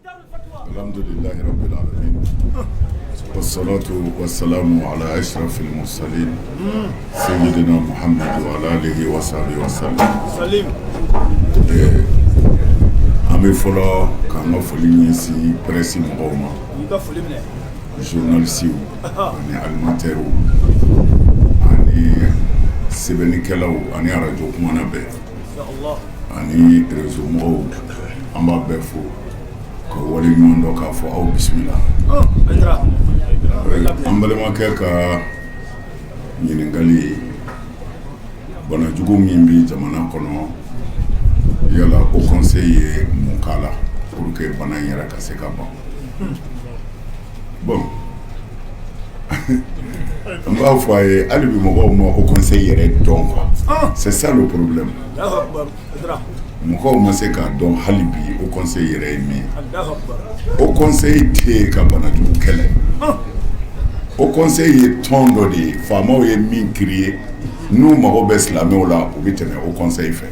الحمد لله رب العالمين والصلاة والسلام على أشرف المرسلين سيدنا محمد وعلى آله وصحبه وسلم. Ami fɔlɔ k'an ka foli ɲɛsin presse mɔgɔw ma, journalistes ani animateurs ani sɛbɛnnikɛlaw ani radio kumana bɛɛ ani réseau mɔgɔw, an b'a bɛɛ fo ka wale ɲɔgɔn dɔ k'a fɔ aw bisimila. An balimakɛ ka ɲininkali banajugu min bi jamana kɔnɔ, yala o conseil ye mun k'a la pour que bana in yɛrɛ ka se ka ban. Bon an b'a fɔ a ye hali bi mɔgɔw ma o conseil yɛrɛ dɔn quoi, c'est ça le problème. Mɔgɔw ma se k'a dɔn hali bi o conseil yɛrɛ ye min ye. O conseil tɛ ka banajugu kɛlɛ. O conseil ye tɔn dɔ de ye, faamaw ye min créer n'u mago bɛ silamɛw la u bɛ tɛmɛ o conseil fɛ.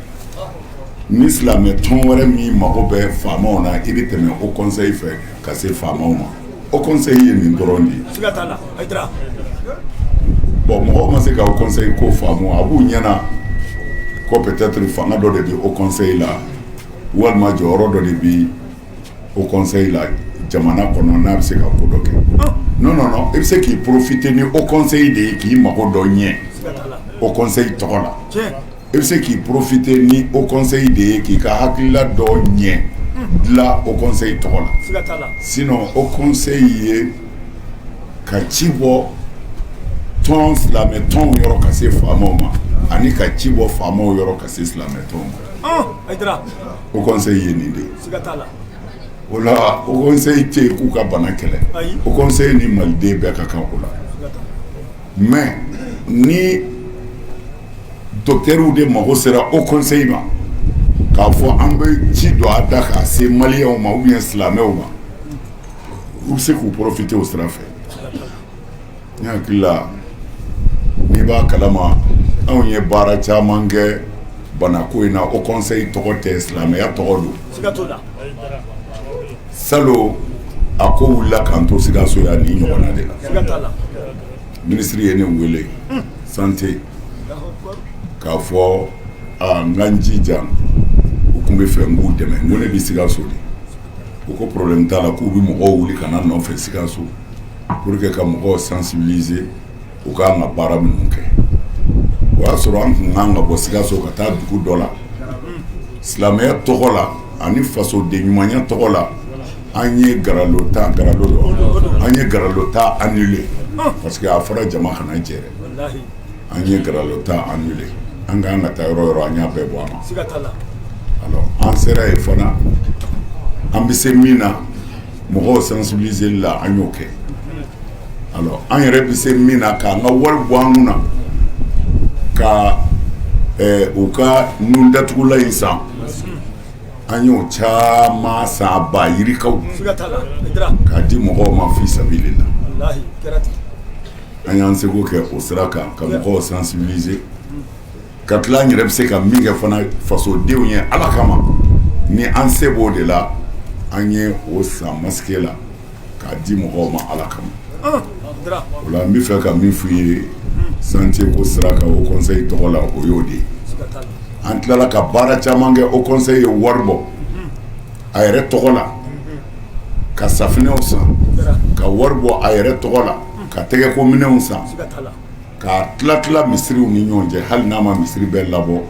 Ni silamɛ tɔn wɛrɛ min mago bɛ faamaw na i bɛ tɛmɛ o conseil fɛ ka se faamaw ma. O conseil ye nin dɔrɔn de ye. Bon mɔgɔw ma se ka o conseil ko faamu, a b'u ɲɛna ko peut-être fanga dɔ de bɛ o conseil la walima jɔyɔrɔ dɔ de bɛ o conseil la jamana kɔnɔ n'a bɛ se ka ko dɔ kɛ. Non non non, i bɛ se k'i profiter ni o conseil de ye k'i mago dɔ ɲɛ o conseil tɔgɔ la. I bɛ se k'i profiter ni o conseil de ye k'i ka hakilila dɔ ɲɛ dilan o conseil tɔgɔ la. Sinon o conseil ye ka ci bɔ tɔn silamɛ tɔnw yɔrɔ ka se faamaw ma ani ka ci bɔ faamaw yɔrɔ ka se silamɛ tɔnw ma. O conseil ye nin de ye. O la o conseil tɛ yen k'u ka bana kɛlɛ. O conseil ni maliden bɛɛ ka kan o la. Mais ni docteurs de mago sera o conseil ma k'a fɔ an bɛ ci don a da k'a se maliyɛnw ma ou bien silamɛw ma, u bɛ se k'u profiter o sira fɛ. Ne hakili la n'i b'a kalama anw ye baara caman kɛ banako in na, o conseil tɔgɔ tɛ silamɛya tɔgɔ don. Salon a ko wulila k'an to Sikaso yan ni ɲɔgɔnna de la. Ministre ye ne wele santé k'a fɔ n ka n jija u tun bɛ fɛ n k'u dɛmɛ, n ko ne bɛ Sikaso de. U ko problème t'a la k'u bɛ mɔgɔw wuli ka na nɔfɛ Sikaso pour que ka mɔgɔw sensibiliser u k'an ka baara minnu kɛ. O y'a sɔrɔ an tun kan ka bɔ Sikaso ka taa dugu dɔ la, silamɛya tɔgɔ la ani fasoden ɲumanya tɔgɔ la an ye garalota annulé parce que a fɔra jama kana jɛrɛ. An ye garalota annulé, an kan ka taa yɔrɔ o yɔrɔ an y'a bɛɛ bɔ a ma. Alors an sera yen fana, an bɛ se min na mɔgɔw sensibiliser la an y'o kɛ. Alors an yɛrɛ bɛ se min na k'an ka wari bɔ an kun na ka u ka nun datugulan in san, an y'o caman san ba yirikaw k'a di mɔgɔw ma fi sabilillah. An y'an seko kɛ o sira kan ka mɔgɔw sensibiliser, ka tila an yɛrɛ bɛ se ka min kɛ fana fasodenw ye Ala kama, ni an se b'o de la an ye o san masqué la k'a di mɔgɔw ma Ala kama. O la n bɛ fɛ ka min f'u ye santé ko sira kan o conseil tɔgɔ la o y'o de ye. An tilala ka baara caman kɛ o conseil ye wari bɔ a yɛrɛ tɔgɔ la ka safinɛw san, ka wari bɔ a yɛrɛ tɔgɔ la ka tɛgɛko minɛnw san, k'a tila misiriw ni ɲɔgɔn cɛ hali n'a ma misiri bɛɛ labɔ.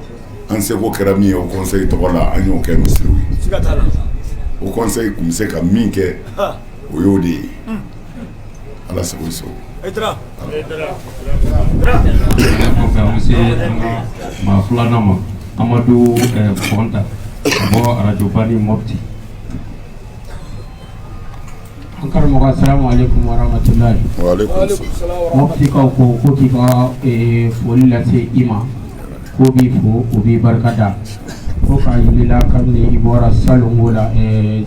An seko kɛra min ye o conseil tɔgɔ la an y'o kɛ misiriw ye. O conseil tun bɛ se ka min kɛ o y'o de ye. Ala sago i sago. Ma filanan ma Amadu Fɔnta ka bɔ Radio Bani Mopti. An karamɔgɔ assalamu alaikum warahmatullahi. Wa alaikum salam. Mopti kaw ko k'i ka foli lase i ma, ko b'i fo o b'i barikada, ko k'a yirila kabini i bɔra salongo la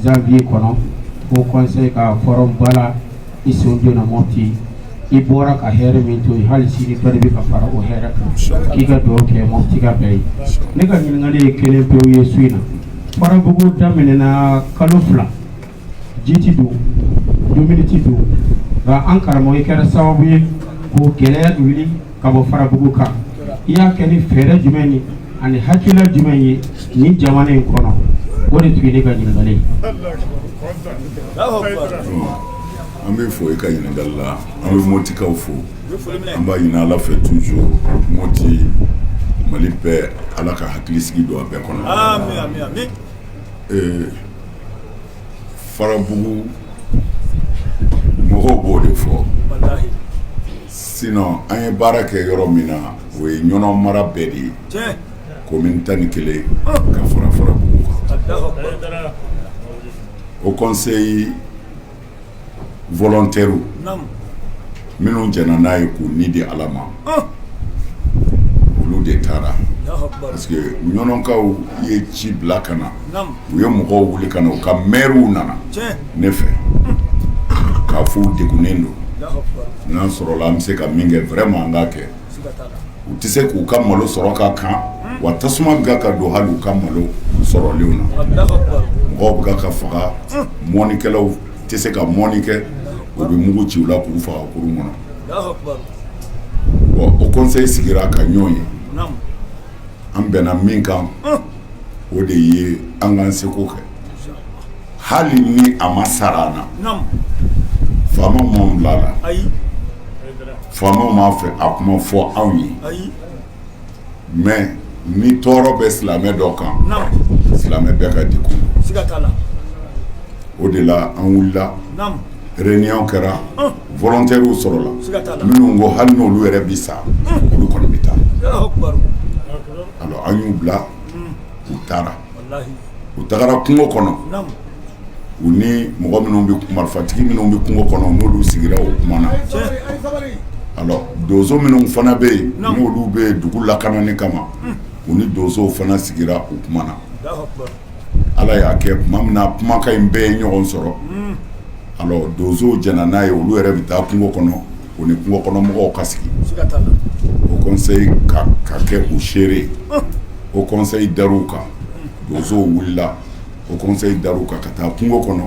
janvier kɔnɔ ko conseil ka forum bala i sen donna Mopti, i bɔra ka hɛrɛ min to yen hali sini dɔ de bɛ ka fara o hɛrɛ kan, k'i ka dugawu kɛ Mopti ka bɛɛ ye. Ne ka ɲininkali ye kelen pewu ye su in na. Farabugu daminɛna kalo 2 ji ti don dumuni ti don nka an karamɔgɔ i kɛra sababu ye k'o gɛlɛya wuli ka bɔ Farabugu kan i y'a kɛ ni fɛɛrɛ jumɛn ni ani hakilila jumɛn ye ni jamana in kɔnɔ o de tun ye ne ka ɲininkali ye. an bɛ fɔ i ka ɲininkali la an bɛ Motikaw fo an b'a ɲini Ala fɛ toujours Moti Mali bɛɛ Ala ka hakilisigi don a bɛɛ kɔnɔ. Amin. Farabugu mɔgɔw b'o de fɔ sinon an ye baara kɛ yɔrɔ min na o ye ɲɔnɔ mara bɛɛ de ye commune 11 ka fara Farabugu kan. Au conseil volontaire minnu jɛna n'a ye k'u ni di Ala ma olu de taara parce que ɲɔnɔnkaw ye ci bila ka na u ye mɔgɔw wuli ka na u ka maires nana ne fɛ k'a fɔ u degunnen don n'an sɔrɔla an bɛ se ka min kɛ vraiment an k'a kɛ u tɛ se k'u ka malo sɔrɔ ka kan wa tasuma bɛ ka don hali u ka malo sɔrɔlenw na mɔgɔw bɛ ka faga mɔnikɛlaw tɛ se ka mɔni kɛ u bɛ mugu ci u la k'u faga kurun kɔnɔ bon o conseil sigira ka ɲɔgɔn ye an bɛnna min kan o de ye an k'an seko kɛ hali ni a ma sara an na faamaw m'anw bila la faamaw m'a fɛ a kuma fɔ anw ye mais ni tɔɔrɔ bɛ silamɛ dɔ kan silamɛ bɛɛ ka degun o de la an wulila réunion kɛra volontaires sɔrɔla minnu ko hali n'olu yɛrɛ bi sa olu kɔni bɛ taa alors an y'u bila u taara u tagara kungo kɔnɔ u ni mɔgɔ minnu bɛ marifatigi minnu bɛ kungo kɔnɔ n'olu sigira o kuma na alors donso minnu fana bɛ yen n'olu bɛ dugu lakanani kama u ni donsow fana sigira o kuma na Ala y'a kɛ tuma min na kumakan in bɛɛ ye ɲɔgɔn sɔrɔ alors donsow jɛna n'a ye olu yɛrɛ bɛ taa kungo kɔnɔ u ni kungo kɔnɔ mɔgɔw ka sigi o conseil ka kɛ u seere o conseil dar'u kan donsow wulila o conseil dar'u kan ka taa kungo kɔnɔ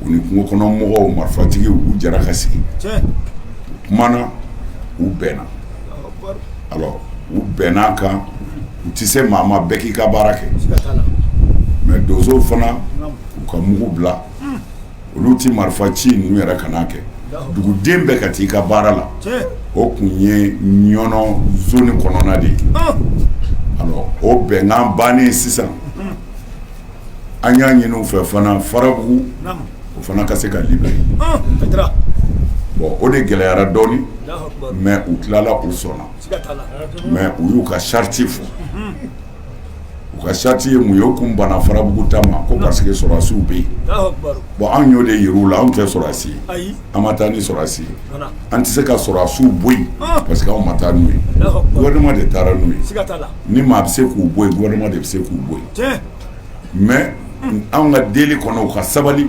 u ni kungo kɔnɔ mɔgɔw marifatigiw u jɛra ka sigi u kumana u bɛnna alors u bɛnna kan u tɛ se maa ma bɛɛ k'i ka baara kɛ mais donsow fana u ka mugu bila olu ti marifa ci ninnu yɛrɛ kan'a kɛ duguden bɛɛ ka t'i ka baara la o kun ye ɲɔnɔ zone kɔnɔna de ye alors o bɛnkan bannen sisan an y'a ɲini u fɛ fana Farabugu o fana ka se ka libérer bon o de gɛlɛyara dɔɔni mais u tilala u sɔnna mais u y'u ka charte fɔ u ka charte ye mun ye o kun banna Farabugu ta ma ko parce que sɔrɔdasiw bɛ yen bon an y'o de yir'u la anw tɛ sɔrɔdasi ye an ma taa ni sɔrɔdasi ye an tɛ se ka sɔrɔdasiw bɔ yen parce que anw ma taa n'u ye gouvernement de taara n'u ye ni maa bɛ se k'u bɔ yen gouvernement de bɛ se k'u bɔ yen mais anw ka deli kɔnɔ u ka sabali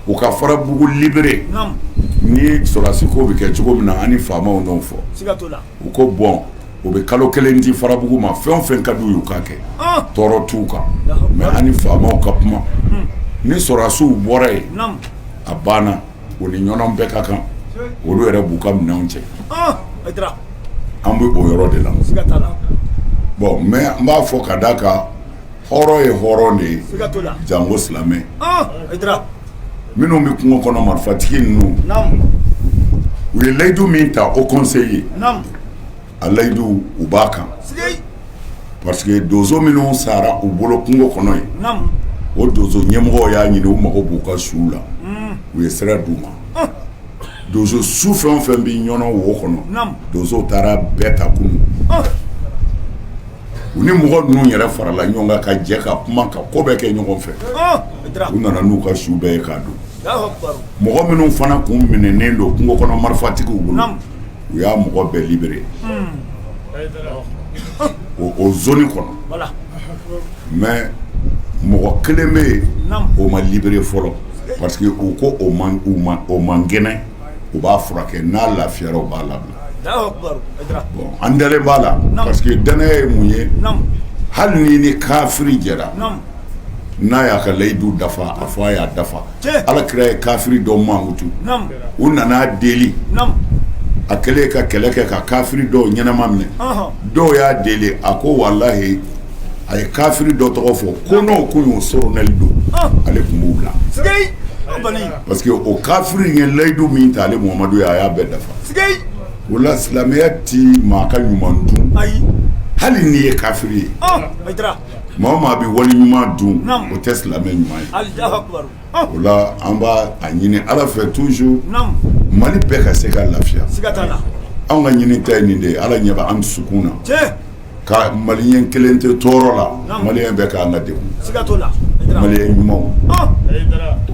u ka Farabugu libérer ni sɔrɔdasi ko bɛ kɛ cogo min na an ni faamaw n'o fɔ u ko bon u bɛ kalo kelen di Farabugu ma fɛn o fɛn ka d'u ye u k'a kɛ tɔɔrɔ t'u kan mais an ni faamaw ka kuma ni sɔrɔdasiw bɔra yen a banna o ni ɲɔnɔn bɛɛ ka kan olu yɛrɛ b'u ka minɛnw cɛ an bɛ o yɔrɔ de la bon mais n b'a fɔ ka d'a kan hɔrɔn ye hɔrɔn de ye jango silamɛ minnu bɛ kungo kɔnɔ marifatigi ninnu u ye layidu min ta o conseil ye a layidu u b'a kan parce que donso minnu sara u bolo kungo kɔnɔ yen o donso ɲɛmɔgɔw y'a ɲini u mago b'u ka suw la u ye sira d'u ma donso su fɛn o fɛn bɛ ɲɔnɔ wo kɔnɔ donsow taara bɛɛ ta kunun u ni mɔgɔ ninnu yɛrɛ farala ɲɔgɔn kan ka jɛ ka kuma ka ko bɛɛ kɛ ɲɔgɔn fɛ u nana n'u ka su bɛɛ ye k'a don mɔgɔ minnu fana kun minɛnen don kungo kɔnɔ marifatigiw bolo u y'a mɔgɔ bɛɛ libérer o zone kɔnɔ mais mɔgɔ kelen bɛ yen o ma libérer fɔlɔ parce que u ko o man kɛnɛ u b'a furakɛ n'a lafiyara u b'a labila bon an dalen b'a la parce que danaya ye mun ye hali ni kafiri jɛra n'a y'a ka layidu dafa a fɔ a y'a dafa ala kira ye kafiri dɔw mankutu u nana deli a kɛlen ka kɛlɛ kɛ ka kafiri dɔw ɲɛnama minɛ dɔw y'a deli a ko walahi a ye kafiri dɔ tɔgɔ fɔ ko n'o kun y'o soronɛli don ale tun b'u bila parce que o kafiri ye layidu min ta ale Muhamadu ye a y'a bɛɛ dafa o la silamɛya ti maa ka ɲuman dun hali n'i ye kafiri ye maa o maa bɛ wali ɲuman dun o tɛ silamɛ ɲuman ye o la an b'a a ɲini ala fɛ toujours Mali bɛɛ ka se ka lafiya anw ka ɲini ta ye nin de ye ala ɲɛ bɛ an dusukun na ka maliyɛn kelen tɛ tɔɔrɔ la maliyɛn bɛɛ k'an ka degun maliyɛn ɲumanw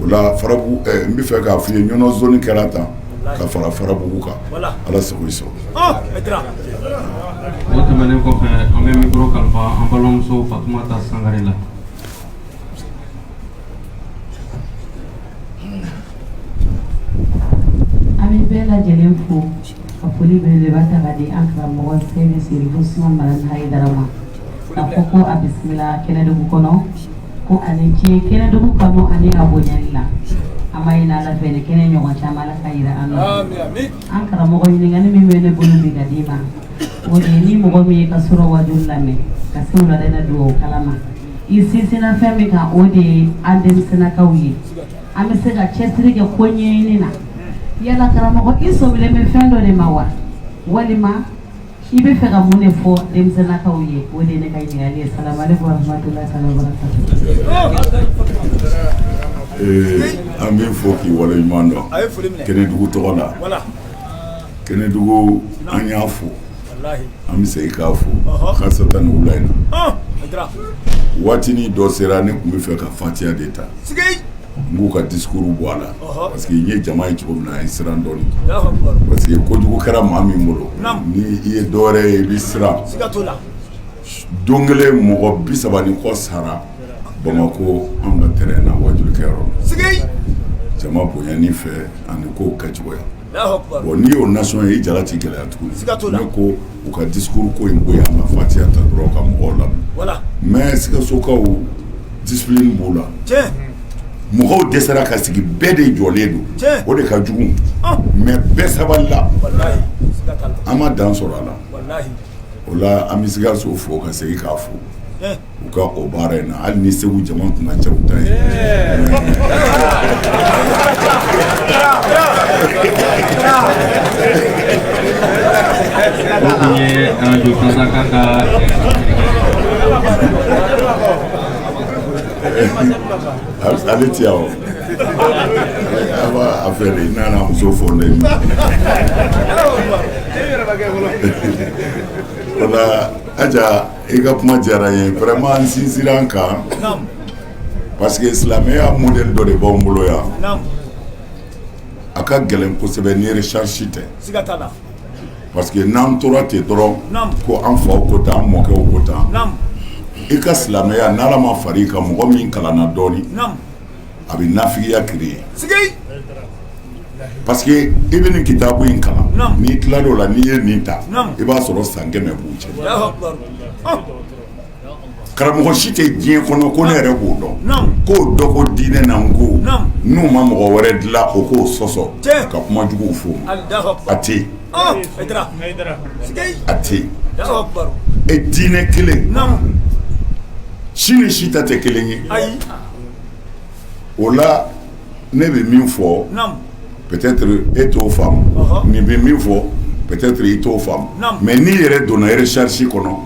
o la Farabugu n bɛ fɛ k'a f'i ye ɲɔnɔ zone kɛra tan ka fara Farabugu kan ala sago i sɔrɔ. O tɛmɛnen kɔfɛ an bɛ micro kalifa an balimamuso Fatumata Sangare la. An bɛ bɛɛ lajɛlen fo ka foli belebeleba ta ka di an karamɔgɔ Sɛni Serifu Usumani Malami Hayidara ma k'a fɔ ko a bisimila Kɛnɛdugu kɔnɔ ko ani ce Kɛnɛdugu kɔnɔ ani a bonyali la an b'a ɲini Ala fɛ ni kɛnɛ ɲɔgɔn caman Ala ka yira an na an karamɔgɔ ɲininkali min bɛ ne bolo bi ka d'i ma o de ye ni mɔgɔ min ye ka sɔrɔ wajulu lamɛn ka se wuladɛnɛ dugawu kalama i sinsinna fɛn min kan o de ye an denmisɛnnakaw ye an bɛ se ka cɛsiri kɛ ko ɲɛɲini na yala karamɔgɔ i sɔmilen bɛ fɛn dɔ de ma wa walima i bɛ fɛ ka mun de fɔ denmisɛnnakaw ye o de ye ne ka ɲininkali ye salamu aleykum wa rahmatulahi wa barakatuh. An bɛ fɔ k'i waleɲuman dɔn Kɛnɛdugu tɔgɔ la Kɛnɛdugu an y'a fo an bɛ segin k'a fo kasata ni wula in na waatinin dɔ sera ne tun bɛ fɛ ka fatiya de ta n k'u ka discours bɔ a la parce que n ye jama ye cogo min na a ye siran dɔɔnin parce que kojugu kɛra maa min bolo ni i ye dɔwɛrɛ ye i bɛ siran don kelen mɔgɔ 30 ni kɔ sara Bamako an ka terrain na wajulikɛyɔrɔ la jama bonyani fɛ ani kow kɛcogoya bon n'i y'o nation ye i jala ti gɛlɛya tuguni ne ko u ka discours ko in bonya an ka fatiya ta dɔrɔn ka mɔgɔw lamɛn mais Sikasokaw discipline b'u la mɔgɔw dɛsɛra ka sigi bɛɛ de jɔlen don o de ka jugu mais bɛɛ sabalila an ma dan sɔrɔ a la o la an bɛ Sikaso fo ka segin k'a fo u ka o baara in na hali ni Segu jama tun ka ca u ta ye O tun ye radio Kasaka ka ale ti yan o a b'a fɛ de n'a n'a muso fɔ ne o la Aja i ka kuma diyara n ye vraiment n sinsinra n kan parce que silamɛya modèle dɔ de b'anw bolo yan a ka gɛlɛn kosɛbɛ ni recherche tɛ parce que n'an tora ten dɔrɔn ko an faw ko tan an mɔkɛw ko tan i ka silamɛya n'Ala ma fara i kan mɔgɔ min kalanna dɔɔnin a bɛ nafigiya créer parce que i bɛ nin kitabu in kalan n'i tilal'o la n'i ye nin ta i b'a sɔrɔ san 100 b'u cɛ karamɔgɔ si tɛ diɲɛ kɔnɔ ko ne yɛrɛ b'o dɔn k'o dɔ ko diinɛ na n ko n'u ma mɔgɔ wɛrɛ dilan o k'o sɔsɔ ka kuma juguw fɔ a tɛ yen a tɛ yen e diinɛ kelen si ni si ta tɛ kelen ye o la ne bɛ min fɔ peut-être e t'o faamu nin bɛ min fɔ peut-être i t'o faamu mais n'i yɛrɛ donna recherche kɔnɔ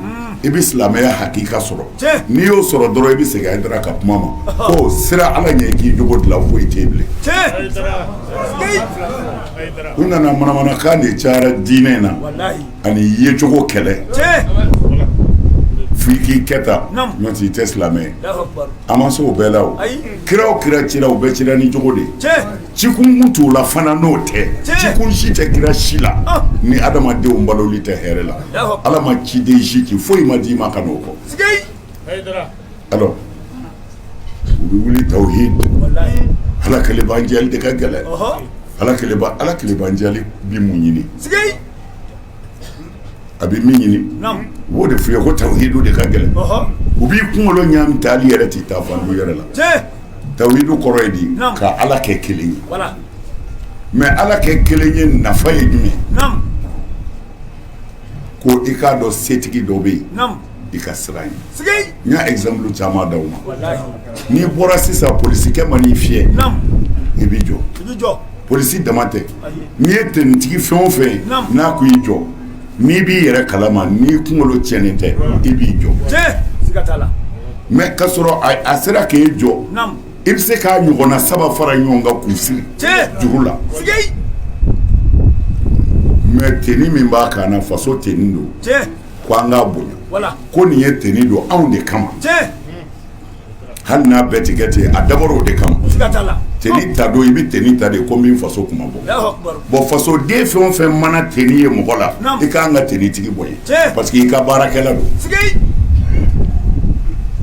i bɛ silamɛya hakika sɔrɔ n'i y'o sɔrɔ dɔrɔn i bɛ segin Hayidara ka kuma ma ko sira Ala ɲɛ k'i jogo dilan foyi tɛ yen bilen u nana manamanakan de cayara diinɛ in na ani yecogo kɛlɛ f'i k'i kɛ tan n'o tɛ i tɛ silamɛ ye an ma se o bɛɛ la o kira o kira cira u bɛɛ cira ni jogo de ye cikun t'u la fana n'o tɛ cikun si tɛ kira si la ni adamadenw baloli tɛ hɛrɛ la Ala ma ciden si ci foyi ma d'i ma ka n'o kɔ alors u bɛ wuli tawhid Ala kelebanjɛli de ka gɛlɛn Ala kelebanjɛli bi mun ɲini a bɛ min ɲini o de f'i ye ko tawhidu de ka gɛlɛn u b'i kunkolo ɲami ta hali yɛrɛ t'i ta fandu yɛrɛ la tawhidu kɔrɔ ye di ka ala kɛ kelen ye mais ala kɛ kelen ye nafa ye jumɛn ko i k'a dɔn setigi dɔ bɛ yen i ka siran ye n y'a exemple caman d'aw ma n'i bɔra sisan polisikɛ man'i fiyɛ i b'i jɔ polisi dama tɛ n'i ye tenitigi fɛn o fɛn n'a ko i jɔ n'i b'i yɛrɛ kalama n'i kunkolo tiɲɛnen tɛ i b'i jɔ mais ka sɔrɔ a sera k'e jɔ i bɛ se k'a ɲɔgɔnna 3 fara ɲɔgɔn kan k'u siri juru la mais teni min b'a kan na faso teni don ko an k'a bonya ko nin ye teni don anw de kama hali n'a bɛɛ ti kɛ ten a dabɔra o de kama teni ta don i bɛ teni ta de ko min faso kuma bɔ bon faso den fɛn o fɛn mana teni ye mɔgɔ la i k'an ka teni tigi bonya parce que i ka baarakɛla don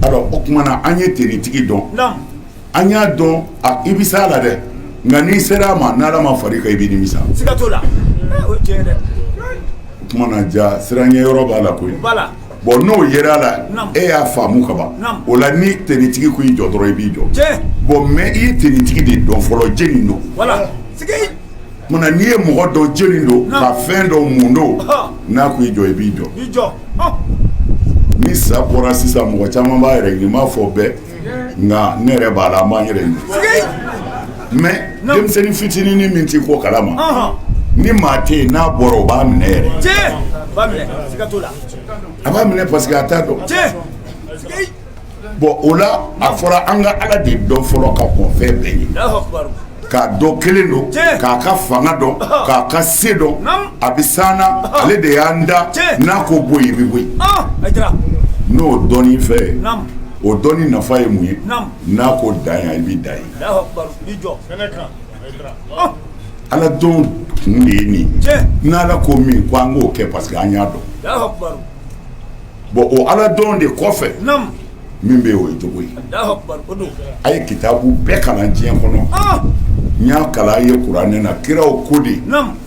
alors o tuma na an ye teni tigi dɔn an y'a dɔn i bɛ s'a la dɛ nka n'i sera a ma n'ala ma far'i kan i bɛ nimisa o tuma na ja siranɲɛ yɔrɔ b'a la koyi bon n'o yera la e y'a faamu ka ban o la ni tenitigi ko i jɔ dɔrɔn i b'i jɔ bon mais i ye tenitigi de dɔn fɔlɔ jeni don mana n'i ye mɔgɔ dɔn jeni don ka fɛn dɔ mun don n'a ko i jɔ i b'i jɔ ni sa bɔra sisan mɔgɔ caman b'a yɛrɛ ɲini m'a fɔ bɛɛ nka ne yɛrɛ b'a la an b'an yɛrɛ ɲini mais denmisɛnnin fitinin min t'i ko kalama ni maa tɛ yen n'a bɔra o b'a minɛ yɛrɛ a b'a minɛ parce que a t'a dɔn bon o la a fɔra an ka ala de dɔn fɔlɔ ka kɔn fɛn bɛɛ ye k'a dɔn kelen don k'a ka fanga dɔn k'a ka se dɔn a bɛ s'an na ale de y'an da n'a ko bɔ yen i bɛ bɔ yen n'o dɔnni fɛ o dɔnni nafa ye mun ye n'a ko dan yan i bɛ dan ye ala dɔn kun de ye nin n'ala ko min ko an k'o kɛ parce que an y'a dɔn bon o ala dɔn de kɔfɛ min bɛ yen o ye jogo ye a ye kitabu bɛɛ kalan diɲɛ kɔnɔ n y'a kalan ye kuranɛ na kiraw ko de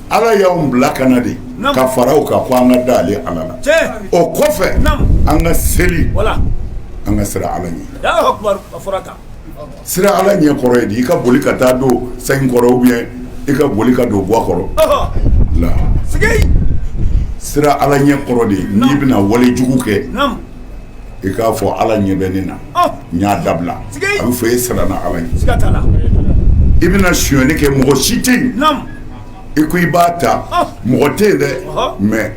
ala y'anw bila ka na de ka fara o kan ko an ka da ale ala la o kɔfɛ an ka seli an ka sira ala ɲɛ sira ala ɲɛ kɔrɔ ye di i ka boli ka taa don sangi kɔrɔ ou bien i ka boli ka don buwa kɔrɔ la sira ala ɲɛ kɔrɔ de n'i bɛna wale jugu kɛ i k'a fɔ ala ɲɛ bɛ ne na n y'a dabila a bɛ fɔ e siranna ala ɲɛ i bɛna sonyɛni kɛ mɔgɔ si tɛ yen i ko i b'a ta mɔgɔ tɛ yen dɛ mais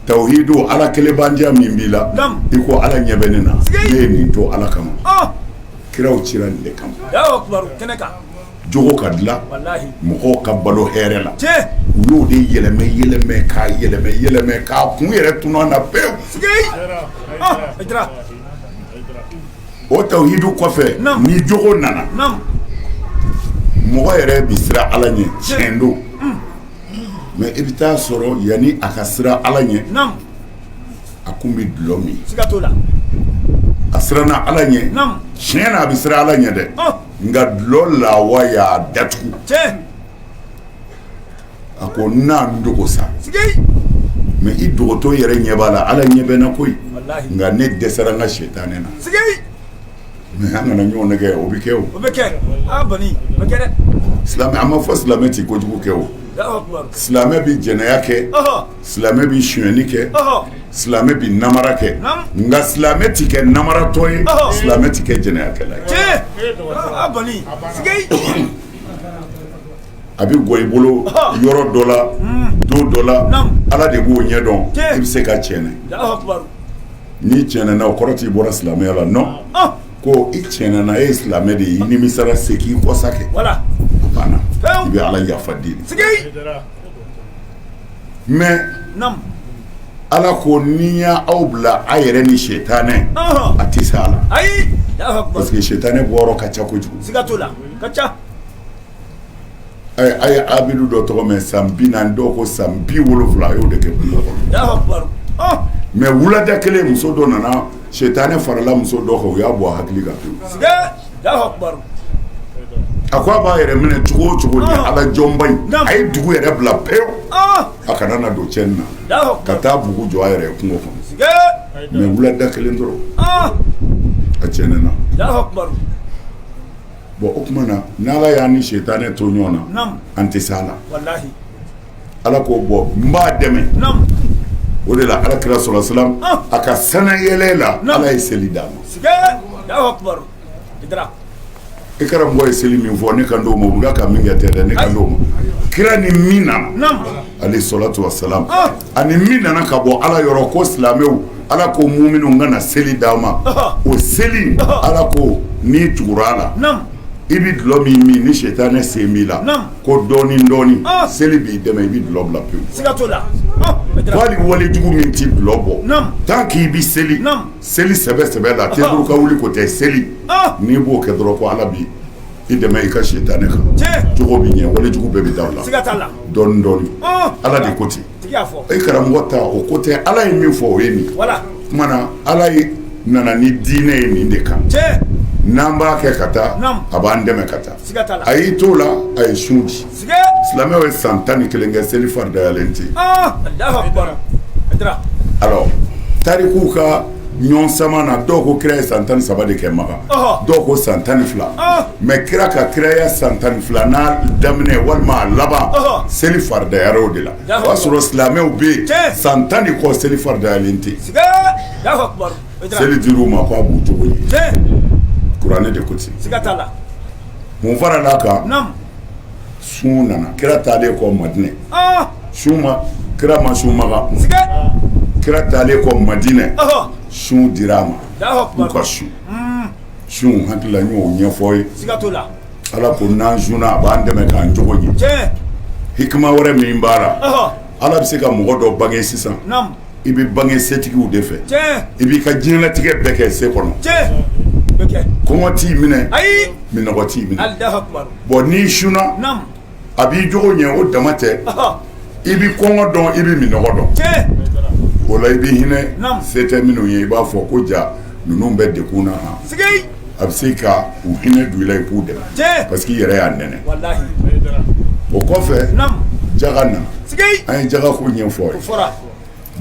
tawhidu ala kelenbandiya min b'i la i ko ala ɲɛ bɛ ne na ne ye nin to ala kama kiraw cira nin de kama jogo ka dilan mɔgɔw ka balo hɛrɛ la u y'o de yɛlɛmɛ k'a yɛlɛmɛ k'a kun yɛrɛ tunun na pewu o tawhidu kɔfɛ ni jogo nana mɔgɔ yɛrɛ bi siran ala ɲɛ tiɲɛ don mais i bɛ taa sɔrɔ yanni a ka siran ala ɲɛ a kun bɛ dulɔ min a siranna ala ɲɛ tiɲɛ na a bɛ siran ala ɲɛ dɛ nka dulɔ lawa y'a datugu a ko n'a n dogo sa mais i dogotɔ yɛrɛ ɲɛ b'a la ala ɲɛ bɛ na koyi nka ne dɛsɛra n ka sɛtanɛ na mais an kana ɲɔgɔn nɛgɛ o bɛ kɛ o silamɛ an ma fɔ silamɛ tɛ kojugu kɛ o silamɛ bɛ jɛnɛya kɛ silamɛ bɛ sonyɛni kɛ silamɛ bɛ namara kɛ nka silamɛ tɛ kɛ namaratɔ ye silamɛ tɛ kɛ jɛnɛyakɛla ye a bɛ gɔ i bolo yɔrɔ dɔ la don dɔ la ala de b'o ɲɛ dɔn i bɛ se ka tiɲɛ n'i tiɲɛna o kɔrɔ t'i bɔra silamɛya la non ko i tiɲɛna e ye silamɛ de ye i nimisara se k'i kɔsa kɛ banna i bɛ ala yafa deli mais ala ko ni y'aw bila a yɛrɛ ni sɛtanɛ a tɛ se a la parce que sɛtanɛ bɔyɔrɔ ka ca kojugu a ye abidu dɔ tɔgɔ mɛn san 40 dɔw ko san 70 a y'o de kɛ bulon kɔnɔ mais wulada kelen muso dɔ nana sɛtanɛ farala muso dɔ kan u y'a bɔ a hakili kan pewu a ko a b'a yɛrɛ minɛ cogo o cogo ni ala jɔnba in a ye dugu yɛrɛ bila pewu a kana na don cɛnni na ka taa bugu jɔ a yɛrɛ ye kungo kɔnɔ mais wulada kelen dɔrɔn a tiɲɛna na Allahu akbar bon o kuma na n'ala y'a ni shetane to ɲɔgɔn na nam an tɛ s'a la wallahi ala k'o bɔ n b'a dɛmɛ nam o de la ala kira sɔrɔ salam a ka sanayɛlɛ la Nam. ala ye seli d'a ma sige Allahu akbar idra i karamɔgɔ ye seli min fɔ ne kan d'o ma u bɛ ka min kɛ tɛ dɛ ne kan d'o ma kira ni min nana nam alayhi salatu wassalam ani min nana ka bɔ ala yɔrɔ ko silamɛw ala ko muminun ka na seli d'a ma o seli ala ko n'i tugura a la nam i bi dulɔ min ni shetane sen b'i la Nam. ko dɔɔni dɔɔni seli b'i dɛmɛ i bi dulɔ bila pewu siga to la idra wali walejugu min ti dulɔ bɔ Nam. tant k'i bi seli Nam. seli sɛbɛ la teduru ka wuli ko tɛ seli n'i b'o kɛ dɔrɔn ko ala bi i dɛmɛ i ka shetane kan tiɲɛ jogo bi ɲɛ walejugu bɛɛ bi da o la siga t'a la dɔɔni dɔɔni ala de ko ten tigi y'a fɔ e karamɔgɔ ta o ko tɛ ala ye min fɔ o ye nin wala kumana ala ye nana ni diinɛ ye nin de kan tiɲɛ n'an b'a kɛ ka taa Nam. a b'an dɛmɛ ka taa siga t'a la a y'i t'o la a ye sun di sige silamɛw ye san 11 kɛ seli faridayalen tɛ Allahu akbar idra alors tarikuw ka ɲɔgɔn sama na dɔw ko kira ye san 13 de kɛ Maka dɔw ko san 12 mais kira ka kiraya san 12 n'a daminɛ walima a laban seli faridayara o de la o y'a sɔrɔ silamɛw bɛ yen san 10 de kɔ seli faridayalen tɛ sige Allahu akbar idra seli dir'u ma k'a b'u cogo ye tiɲɛ kuranɛ de ko ten siga t'a la mun farala kan nam sun nana kira taalen kɔ Madinɛ sun ma kira ma sun Maka sige kira taalen kɔ Madinɛ sun dira a ma Allahu u akbar ka sun hakilila n y'o ɲɛfɔ ye siga to la ala ko n'an sunna a b'an dɛmɛ k'an jogo ɲɛ tiɲɛ hikima wɛrɛ min b'a la ala bɛ se ka mɔgɔ dɔ bange sisan nam i bɛ bange setigiw de fɛ tiɲɛ i b'i ka diɲɛlatigɛ bɛɛ kɛ se kɔnɔ tiɲɛ bɛ kɛ kɔngɔ t'i minɛ ayi minɔgɔ t'i minɛ Allahu akbar bon n'i sunna nam a b'i jogo ɲɛ o dama tɛ i bɛ kɔngɔ dɔn i bɛ minɔgɔ dɔn tiɲɛ o la i bɛ hinɛ Nam. se tɛ minnu ye i b'a fɔ ko ja ninnu bɛ degun na han sige a bɛ se ka u hinɛ don i la i k'u dɛmɛ tiɲɛ parce que i yɛrɛ y'a nɛnɛ wallahi o kɔfɛ nam jaga nana sige an ye jaga ko ɲɛfɔ o ye fɔra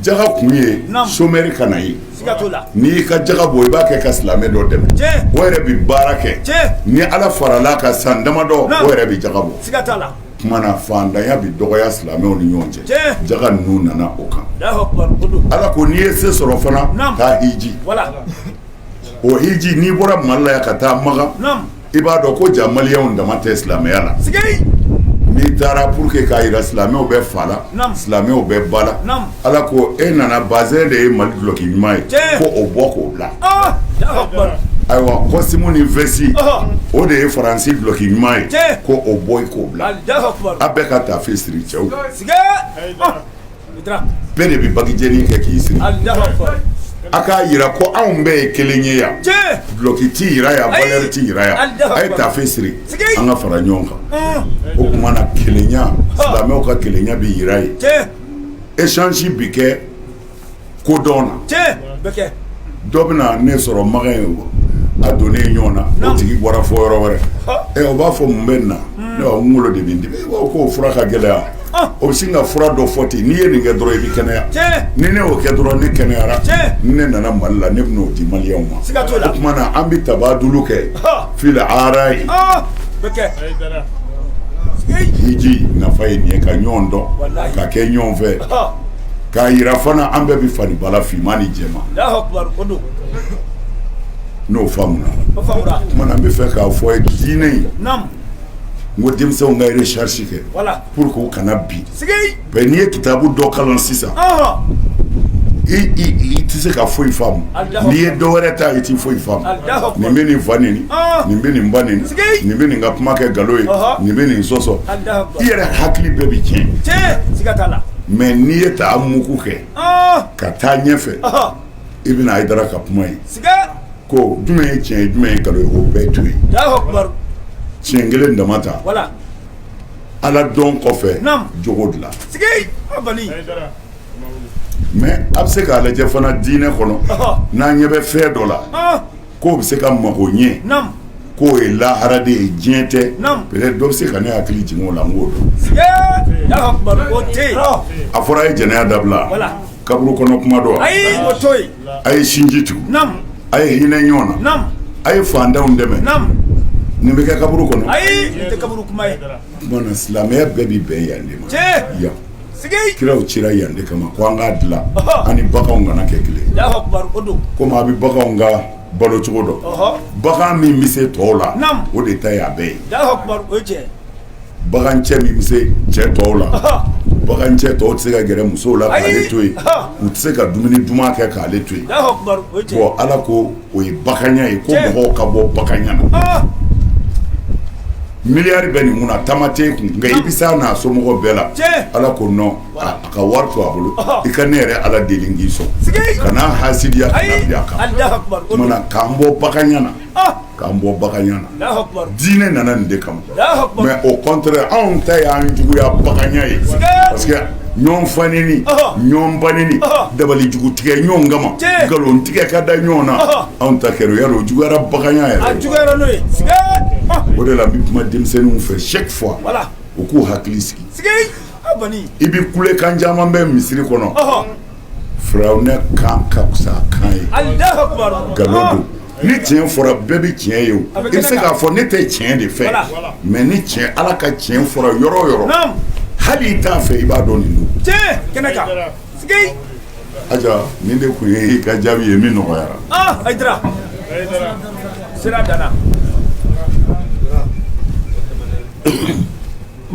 jaga kun ye Nam. somɛri ka na ye siga to la n'i y'i ka jaga bɔ i b'a kɛ ka silamɛ dɔ dɛmɛ tiɲɛ o yɛrɛ bɛ baara kɛ tiɲɛ ni ala farala ka san damadɔ Nam. o yɛrɛ bɛ jaga bɔ siga t'a la kumana fandanya bɛ dɔgɔya silamɛw ni ɲɔgɔn cɛ Tiɲɛ. jaga ninnu nana o kan Allahu akbar o don ala ko n'i ye se sɔrɔ fana Nam. taa hiji wala o hiji n'i bɔra mali la yan ka taa Maka nam i b'a dɔn ko ja maliyɛnw dama tɛ silamɛya la sige n'i taara pour que k'a jira silamɛw bɛ fa la Nam. silamɛw bɛ ba la Nam. ala ko e nana bazɛn de ye mali dulɔki ɲuman ye Tiɲɛ. ko o bɔ k'o bila Allahu akbar ayiwa kɔsimu ni vɛsi Ɔhɔ. o de ye faransi dulɔki ɲuman ye Tiɲɛ. ko o bɔ i k'o bila Allahu akbar a bɛɛ ka taafe siri cɛw sige idra bɛɛ de bɛ bagijɛni kɛ k'i siri Allahu akbar a k'a jira ko anw bɛɛ ye kelen ye yan tiɲɛ dulɔki t'i jira yan Ayi. valeur t'i jira yan Allahu a ye Akbar. taafe siri Sigi. an ka fara ɲɔgɔn kan o tuma na kelenya silamɛw ka kelenya bɛ jira yen tiɲɛ échange bi kɛ kodɔn na tiɲɛ bɛ kɛ dɔ bɛna ne sɔrɔ Maka ye a donnen ɲɔgɔn na o Nam. tigi bɔra fɔ yɔrɔ wɛrɛ Ɔ. o b'a fɔ mun bɛ nin na ne b'a n kunkolo de bɛ n dimi e b'a k'o fura ka gɛlɛya o bɛ sin ka fura dɔ fɔ ten n'i ye nin kɛ dɔrɔn i bɛ kɛnɛya tiɲɛ ni ne y'o kɛ dɔrɔn ne kɛnɛyara Tiɲɛ. ni ne nana Mali la ne bɛ n'o di maliyɛnw ma Siga t'o la. o tuma na an bɛ tabadulu kɛ Ɔ. fil arayi bɛ kɛ sige hiji nafa ye nin ye ka ɲɔgɔn dɔn Wallahi. ka kɛ ɲɔgɔn fɛ k'a yira fana an bɛɛ bɛ fani bala finman ni jɛman Allahu akbar o don n'o faamuna o faamura o tuma na n bɛ fɛ k'a fɔ ye diinɛ in nam n ko denmisɛnw ka recherche kɛ wala pour que u kana bi sige bɛɛ n'i ye kitabu dɔ kalan sisan i tɛ se ka foyi faamu Allahu n'i ye dɔ wɛrɛ ta i tɛ foyi faamu Allahu akbar nin bɛ nin fa nin nin bɛ nin ba nin Sigi. nin bɛ nin ka kuma kɛ nkalon ye Ɔhɔ. nin bɛ nin sɔsɔ Allahu akbar i yɛrɛ hakili bɛɛ bɛ tiɲɛ tiɲɛ siga t'a la mais n'i ye taa mugu kɛ ka taa ɲɛfɛ i bɛna Hayidara ka kuma ye siga ko jumɛn ye tiɲɛ ye jumɛn ye nkalon ye o bɛɛ to yen Allahu akbar tiɲɛ kelen dama ta wala ala dɔn kɔfɛ Nam. jogo dilan sige abali mais a bɛ se k'a lajɛ fana diinɛ kɔnɔ Ɔhɔ. n'an ɲɛ bɛ fɛn dɔ la k'o bɛ se ka mago ɲɛ nam k'o ye lahara de ye diɲɛ tɛ Nam. peut-être dɔ bɛ se ka ne hakili jigin o la n k'o dɔn sige Allahu akbar o tɛ yen a fɔra a ye jɛnɛya dabila Wala. kaburu kɔnɔ kuma dɔ ayi o to yen a ye sinji tugu nam aye hinɛ ɲɔgɔn na Nam. aye fantanw dɛmɛ Nam. nin bɛ kɛ kaburu kɔnɔ Ayi. Tɛ kaburu kuma ye. mana silamɛya bɛɛ bi bɛn yan de ma Cɛ. yan Sigi. kiraw cira yan de kama ko an k'a dilan Ɔhɔ. ani baganw kana kɛ kelen Allahu akbar. O don. komi a bɛ baganw ka balo cogo dɔn Ɔhɔ. bagan min bɛ se tɔw la Nam. o de ta ye a bɛɛ ye Allahu akbar. O ye cɛ. bagan cɛ min bɛ se cɛ tɔw la Ɔhɔ. bagan cɛ tɔw tɛ se ka gɛrɛ musow la k'ale Ayi. to yen Ɔhɔ. u tɛ se ka dumuni duman kɛ k'ale to yen Allahu akbar. O ye cɛ. bon ala ko o ye baganya ye ko Cɛ. mɔgɔw ka bɔ baganya na Ah. miliyari bɛ nin mun na taama tɛ kun nka i bɛ s'a n'a somɔgɔw bɛɛ la Cɛ. ala ko non a ka wari to a bolo Ɔhɔ. i ka ne yɛrɛ ala deli n k'i sɔn Sigi. kana hasidiya kana Ayi. bi a kan Allahu akbar. O don. kumana k'an bɔ baganya na Ah. k'an bɔ baganya na Allahu akbar. diinɛ nana nin de kama Allahu akbar. mais au contraire anw ta y'an juguya baganya ye parce que ɲɔgɔn fanini Ɔhɔ. ɲɔgɔn banini Ɔhɔ. dabali jugu tigɛ ɲɔgɔn kama Cɛ. nkalon tigɛ ka da ɲɔgɔn na Ɔhɔ. anw ta kɛra o y'a dɔn o juguyara baganya A yɛrɛ juguyara n'o ye. Sigi. Ah. o de la n bɛ kuma denmisɛnninw fɛ chaque fois Voilà. u k'u hakili sigi Sigi. A bani. i bɛ kulekan caman bɛ misiri kɔnɔ Ɔhɔ. firawuna kan ka fisa a kan ye Allahu akbar. nkalon don ni tiɲɛ fɔra bɛɛ bɛ tiɲɛ ye o A bɛ i bɛ se kɛnɛ k'a kan. fɔ ne tɛ tiɲɛ de fɛ Voilà. mais ni tiɲɛ ala ka tiɲɛ fɔra yɔrɔ o yɔrɔ Nam. hali i t'a fɛ i b'a dɔn nin don Cɛ. Kɛnɛ kan. Sigi. aja nin de tun ye i ka jaabi ye min nɔgɔyara Ah. Aydara. Sira dana.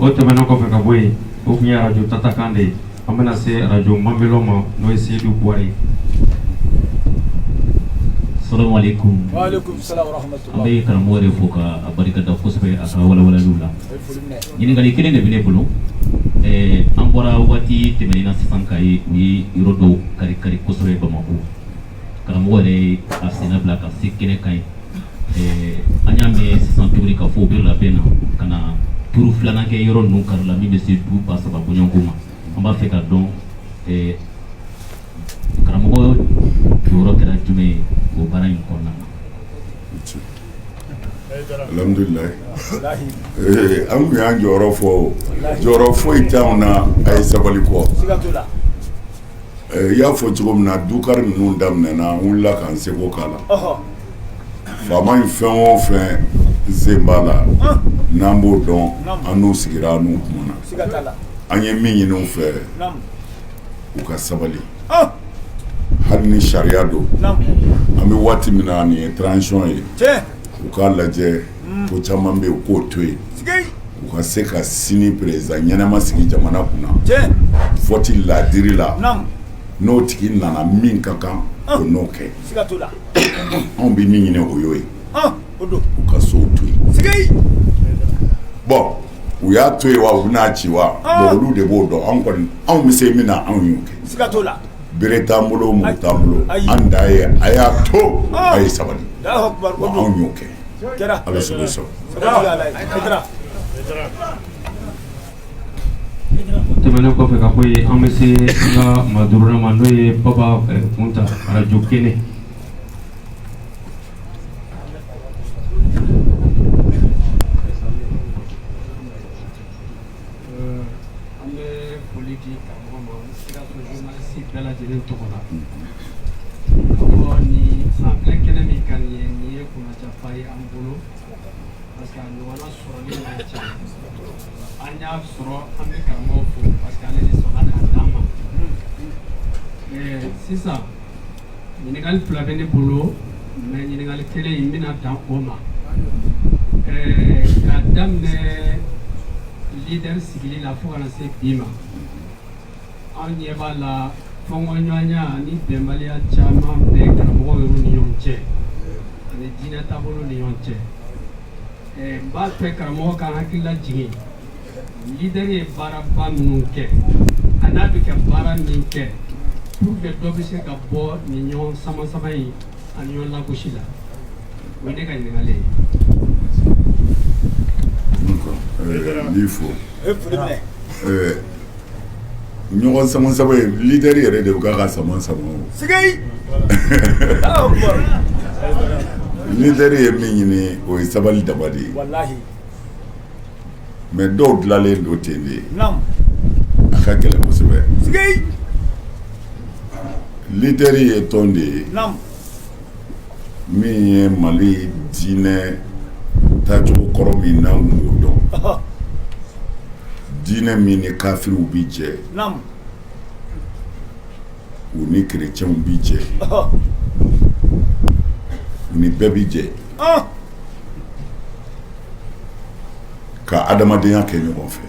o tɛmɛnen kɔfɛ ka bɔ yen o tun ye arajo tatakan de ye an bɛna se arajo manbelɔ ma n'o ye seyidu buwari ye. Assalamu alaikum. Wa alaikum salam wa An rahmatullah. bɛ karamɔgɔ de fo ka a barikada kosɛbɛ a ka walawalaliw la. Ɲininkali kelen de bɛ ne bolo. An bɔra waati tɛmɛnen na sisan ka ye u ye yɔrɔ dɔw kari-kari kosɛbɛ Bamako. Karamɔgɔ yɛrɛ ye a senna bila ka se kɛnɛ kan ye. An y'a mɛn sisan tuguni k'a fɔ u bɛ labɛn na ka na turu filanan kɛ yɔrɔ ninnu kari la min bɛ se du ba saba bɔɲɔgɔnko ma. An b'a fɛ ka dɔn karamɔgɔ jɔyɔrɔ kɛra jumɛn ye o baara in kɔnɔna na. alhamdulilayi an tun y'an jɔyɔrɔ fɔ o jɔyɔrɔ foyi t'anw na a ye sabali kɔ Siga t'o la. i y'a fɔ cogo min na dukari ninnu daminɛna an wulila k'an seko k'a la Ɔhɔ. faama in fɛn o fɛn sen b'a la n'an b'o dɔn an n'u sigira an n'u kumana Siga t'a la. an ye min ɲini u fɛ Nam. u ka sabali Ah. hali ni sariya don Nam. an bɛ waati min na nin ye transition ye Cɛ. u k'a lajɛ ko caman bɛ yen u k'o to yen Sigi. u ka se ka sini président ɲɛnama sigi jamana kunna Cɛ. vote laadiri la Nam. n'o tigi nana min ka kan o n'o kɛ Siga t'o la. anw bɛ min ɲini o y'o ye Ah. O don. u ka sow to yen Sigi. bɔn u y'a to yen wa u bɛn'a ci wa bɔn olu de b'o dɔn anw kɔni anw bɛ se min na anw y'o kɛ Siga t'o la. bere t'an bolo muru t'an bolo Ayi. an da ye a y'a to a ye sabali Allahu akbar. O wa don. anw y'o kɛ Kɛra. ala sago i sɔrɔ. Siga t'o la. Aydara. tɛmɛnen kɔfɛ ka bɔ yen an bɛ se an ka maaduuruna ma n'o ye baba kunta arajo kɛnɛ. an bɛ foli di karamɔgɔ ma Sikaso journaliste bɛɛ lajɛlen tɔgɔ la ka fɔ nin an filɛ kɛnɛ min kan nin ye kunnajafa ye an bolo parce que a ɲɔgɔnna sɔrɔli man ca an y'a sɔrɔ an bɛ karamɔgɔ fo parce que ale de sɔnna k'a d'an ma sisan ɲininkali fila bɛ ne bolo mais ɲininkali kelen in n bɛna dan o ma k'a daminɛ leader sigili la fo kana se bi ma an ɲɛ b'a la fɔnkɔɲɔgɔnya ani bɛnbaliya caman bɛ karamɔgɔ yɛrɛw ni ɲɔgɔn cɛ ani diinɛ taabolo ni ɲɔgɔn cɛ n b'a fɛ karamɔgɔ ka hakili lajigin leader ye baaraba minnu kɛ a n'a bɛ kɛ baara min kɛ pour que dɔ bɛ se ka bɔ nin ɲɔgɔn sama-sama in a ɲɔgɔn lagosi la o ye ne ka ɲininkali ye. n b'i fo E foli minɛ. ɲɔgɔn sama-sama ye leader yɛrɛ de k'a ka sama-sama o Sigi. Allahu akbar. leader ye min ɲini o ye sabali daba de ye Wallahi. mais dɔw dilanlen don ten de Nam. a ka gɛlɛn kosɛbɛ Sigi. leader ye tɔn de ye Nam. min ye Mali diinɛ taacogo kɔrɔ min n'an b'o dɔn diinɛ min ni kafiriw bi jɛ u ni kerecɛnw bi jɛ u ni bɛɛ bi jɛ ka adamadenya kɛ ɲɔgɔn fɛ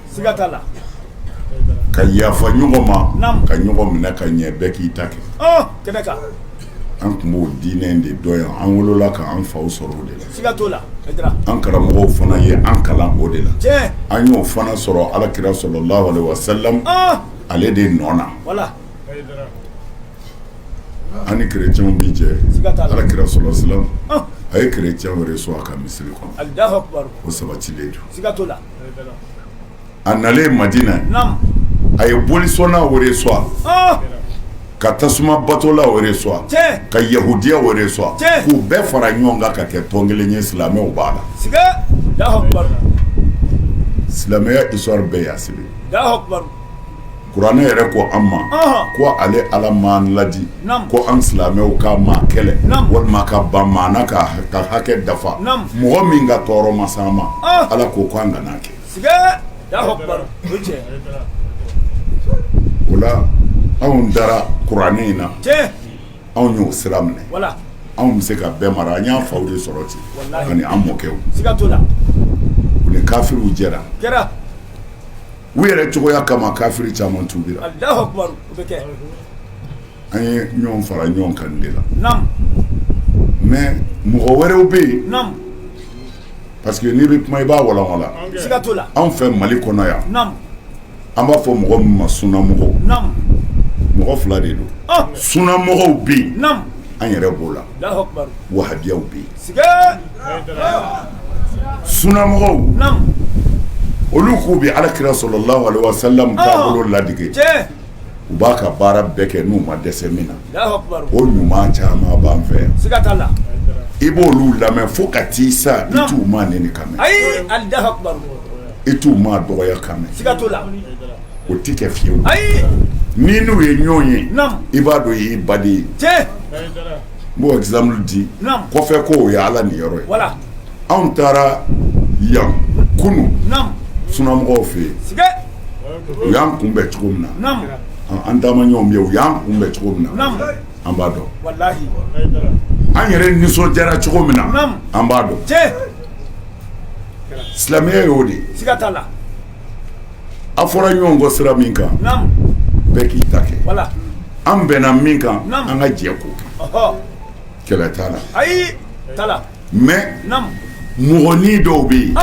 ka yafa ɲɔgɔn ma ka ɲɔgɔn minɛ ka ɲɛ bɛɛ k'i ta kɛ an tun b'o diinɛ de dɔn yan an wolola ka an faw sɔrɔ o de la an karamɔgɔw fana ye an kalan o de la an y'o fana sɔrɔ alakira sallallahu alaihi wasallam ale de nɔ na an ni kerecɛnw bi jɛ alakira sallallahu alaihi wasallam a ye kerecɛn wɛrɛ sɔn a ka misiri kɔnɔ o sabatilen don a nalen Madina a ye bolisɔnna wɛrɛ sɔn ka tasuma batola wɛrɛ sɔn ka yahudiya wɛrɛ sɔn k'u bɛɛ fara ɲɔgɔn kan ka kɛ tɔn kelen ye silamɛw b'a la silamɛya histoire bɛɛ y'a sɛbɛn kuranɛ yɛrɛ ko an ma ko ale ala m'an ladi ko an silamɛw ka maa kɛlɛ walima ka ban maa na ka hakɛ dafa mɔgɔ min ka tɔɔrɔ ma s'an ma ala ko an kana kɛ o la anw dara kuranɛ in na anw y'o sira minɛ anw bɛ se ka bɛɛ mara an y'a faw de sɔrɔ ten ani an mɔkɛw u ni kafiriw jɛra u yɛrɛ cogoya kama kafiri caman tubira an ye ɲɔgɔn fara ɲɔgɔn kan de la mais mɔgɔ wɛrɛw bɛ yen parce que n'i bɛ kuma i b'a walawala anw fɛ Mali kɔnɔ yan an b'a fɔ mɔgɔ min ma sunamɔgɔw mɔgɔ fila de don sunamɔgɔw bɛ yen an yɛrɛ b'o la wahabiyaw bɛ yen sunamɔgɔw olu k'u bɛ alakira sallallahu alaihi wasallam taabolo ladige u b'a ka baara bɛɛ kɛ n'u ma dɛsɛ min na o ɲuman caman b'an fɛ yan i b'olu lamɛn fo ka t'i sa i t'u ma nɛni ka mɛn i t'u ma dɔgɔya ka mɛn o tɛ kɛ fiyewu ni n'u ye ɲɔgɔn ye i b'a dɔn i y'i baden ye n b'o exemple di kɔfɛ ko o ye ala ni yɔrɔ ye anw taara yan kunu sunamɔgɔw fɛ yen u y'an kunbɛn cogo min na an taama ɲɔgɔn bɛ yen u y'an kunbɛn cogo min na an b'a dɔn an yɛrɛ nisɔndiyara cogo min na an b'a dɔn silamɛya y'o de a fɔra ɲɔgɔn kɔ sira min kan bɛɛ k'i ta kɛ an bɛnna min kan an ka jɛ k'o kɛ kɛlɛ t'a la mais mɔgɔnin dɔw bɛ yen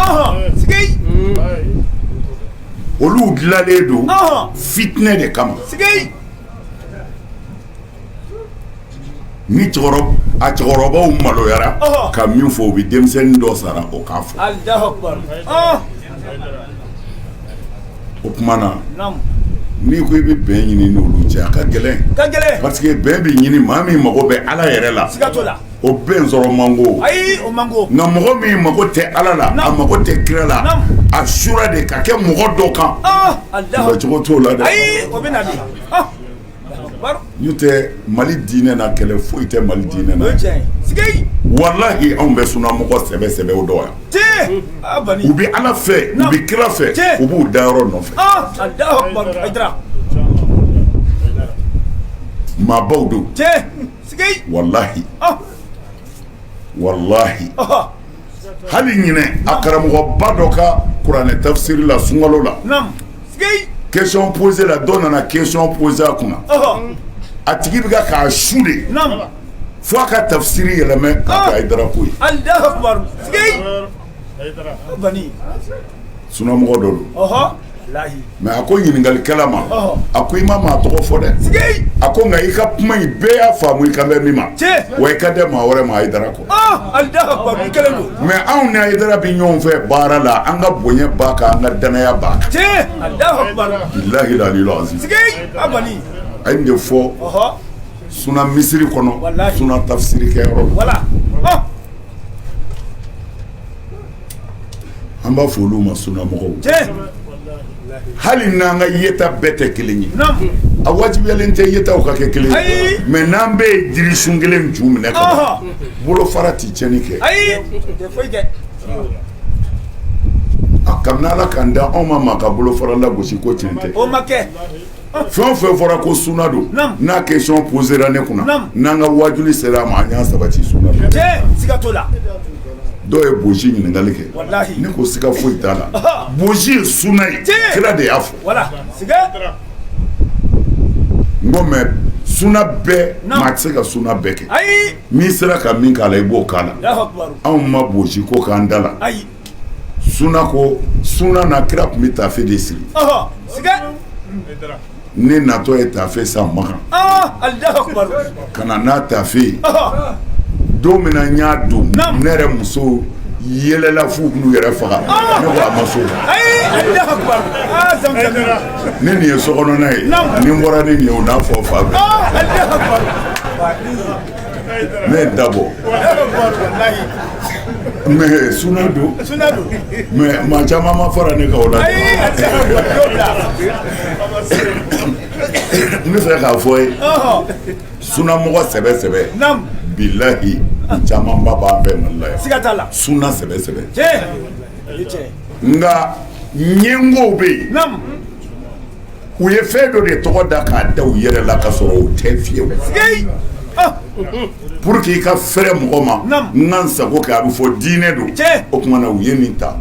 olu dilanlen don fitinɛ de kama ni cɛkɔrɔbaw maloyara ka min fɔ u bɛ denmisɛnnin dɔ sara o k'a fɔ o tuma na n'i ko i bɛ bɛn ɲini n'olu cɛ a ka gɛlɛn parce que bɛn bɛ ɲini maa min mago bɛ ala yɛrɛ la o bɛn sɔrɔ man go nka mɔgɔ min mago tɛ ala la a mago tɛ kira la a sura de ka kɛ mɔgɔ dɔ kan cogo t'o la dɛ n'o tɛ Mali diinɛ na kɛlɛ foyi tɛ Mali diinɛ na walahi anw bɛ sunamɔgɔ sɛbɛ o dɔ yan u bɛ ala fɛ u bɛ kira fɛ u b'u da yɔrɔ nɔfɛ maabaw don walahi hali ɲinɛ a karamɔgɔba dɔ ka kuranɛ tafsiri la sunkalo la question posée la dɔ nana question posée a kunna a tigi bɛ k'a su de fo a ka tafsiri yɛlɛmɛ k'a kɛ Hayidara ko ye sunamɔgɔ dɔ don mais a ko ɲininkalikɛla ma a ko i ma maa tɔgɔ fɔ dɛ a ko nka i ka kuma in bɛɛ y'a faamu i kan bɛ min ma wa i ka dɛ maa wɛrɛ ma Hayidara kɔ mais anw ni Hayidara bɛ ɲɔgɔn fɛ baara la an ka bonya b'a kan an ka danaya b'a kan bilahi lalil azim a ye nin de fɔ suna misiri kɔnɔ suna tafsiri kɛyɔrɔ la an b'a fɔ olu ma sunamɔgɔw hali n'an ka yeta bɛɛ tɛ kelen ye a wajibiyalen tɛ yeta o ka kɛ kelen mais n'an bɛɛ ye jiri sun kelen ju minɛ ka bolo fara ti tiɲɛni kɛ a kabini Ala k'an da anw ma maa ka bolo fara lagosi ko tiɲɛ tɛ fɛn o fɛn fɔra ko sunna don n'a question posera ne kunna n'an ka wajuli sera a ma an y'a sabati sunna don dɔw ye bosi ɲininkali kɛ ne ko siga foyi t'a la bosi ye sunna ye kira de y'a fɔ n ko mais sunna bɛɛ maa tɛ se ka sunna bɛɛ kɛ n'i sera ka min k'a la i b'o k'a la anw ma bosi ko k'an da la sunna ko sunna na kira tun bɛ taafe de siri ne natɔ ye taafe san Makan ka na n'a taafe ye don min na n y'a don ne yɛrɛ muso yɛlɛla f'u n'u yɛrɛ faga ne ko a ma so ne nin ye sokɔnɔna ye ni n bɔra ni nin ye o n'a fɔ fa bɛɛ ne ye dabɔ mais sunna don mais maa caman ma fara ne kan o la n bɛ fɛ k'a fɔ ye sunnamɔgɔ sɛbɛ bilahi camanba b'an bɛɛ Mali la yan sunna sɛbɛ nka ɲɛngow bɛ yen u ye fɛn dɔ de tɔgɔ da k'a da u yɛrɛ la ka sɔrɔ u tɛ fiyewu pour que i ka fɛrɛ mɔgɔ ma n ka n sago kɛ a bɛ fɔ diinɛ don o tuma na u ye nin ta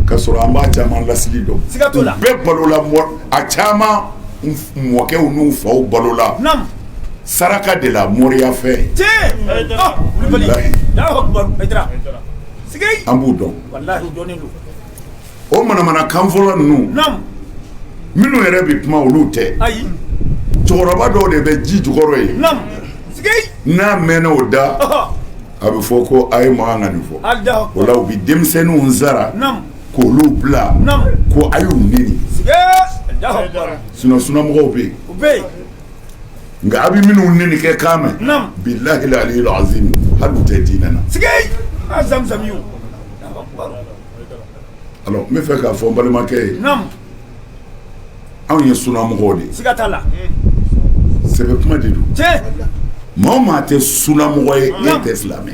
ka sɔrɔ an b'a caman lasili dɔn u bɛɛ balola a caman mɔkɛw n'u faw balola saraka de la moriya fɛ an b'u dɔn o manamana kan fɔlɔ ninnu minnu yɛrɛ bɛ kuma olu tɛ cɛkɔrɔba dɔw de bɛ ji jukɔrɔ ye n'a mɛnna o da a bɛ fɔ ko a ye mankan ka nin fɔ o la u bɛ denmisɛnninw sara k'olu bila ko a y'u neni sunnamɔgɔw bɛ yen nka a bɛ minnu neni kɛ kan mɛn bilahi aliyil azim hali u tɛ diinɛ na alors n bɛ fɛ k'a fɔ n balimakɛ ye anw ye sunnamɔgɔw de ye sɛbɛ kuma de don maa o maa tɛ sunnamɔgɔ ye e tɛ silamɛ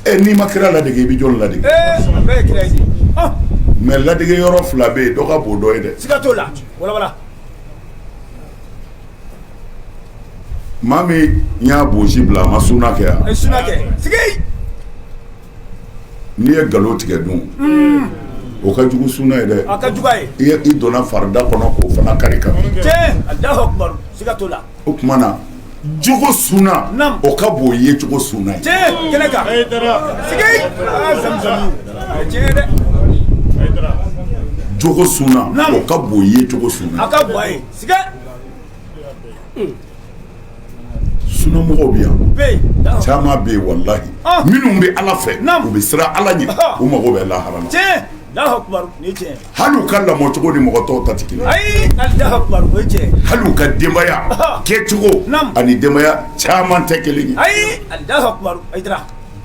ye n'i ma kira ladege i bɛ jɔn ladege mais ladege yɔrɔ fila bɛ yen dɔ ka bon dɔ ye dɛ maa min y'a bosi bila a ma sunna kɛ yan n'i ye nkalon tigɛ dun o ka jugu sunna ye dɛ i donna farida kɔnɔ k'o fana kari kan o tuma na jogo sunna o ka bon ye jogo sunna ye jogo sunna o ka bon ye jogo sunna sunnamɔgɔw bɛ yan caman bɛ yen walahi minnu bɛ Ala fɛ u bɛ siran Ala ɲɛ u mago bɛ lahara la hali u ka lamɔ cogo ni mɔgɔ tɔw ta tɛ kelen hali u ka denbaya kɛcogo ani denbaya caman tɛ kelen ye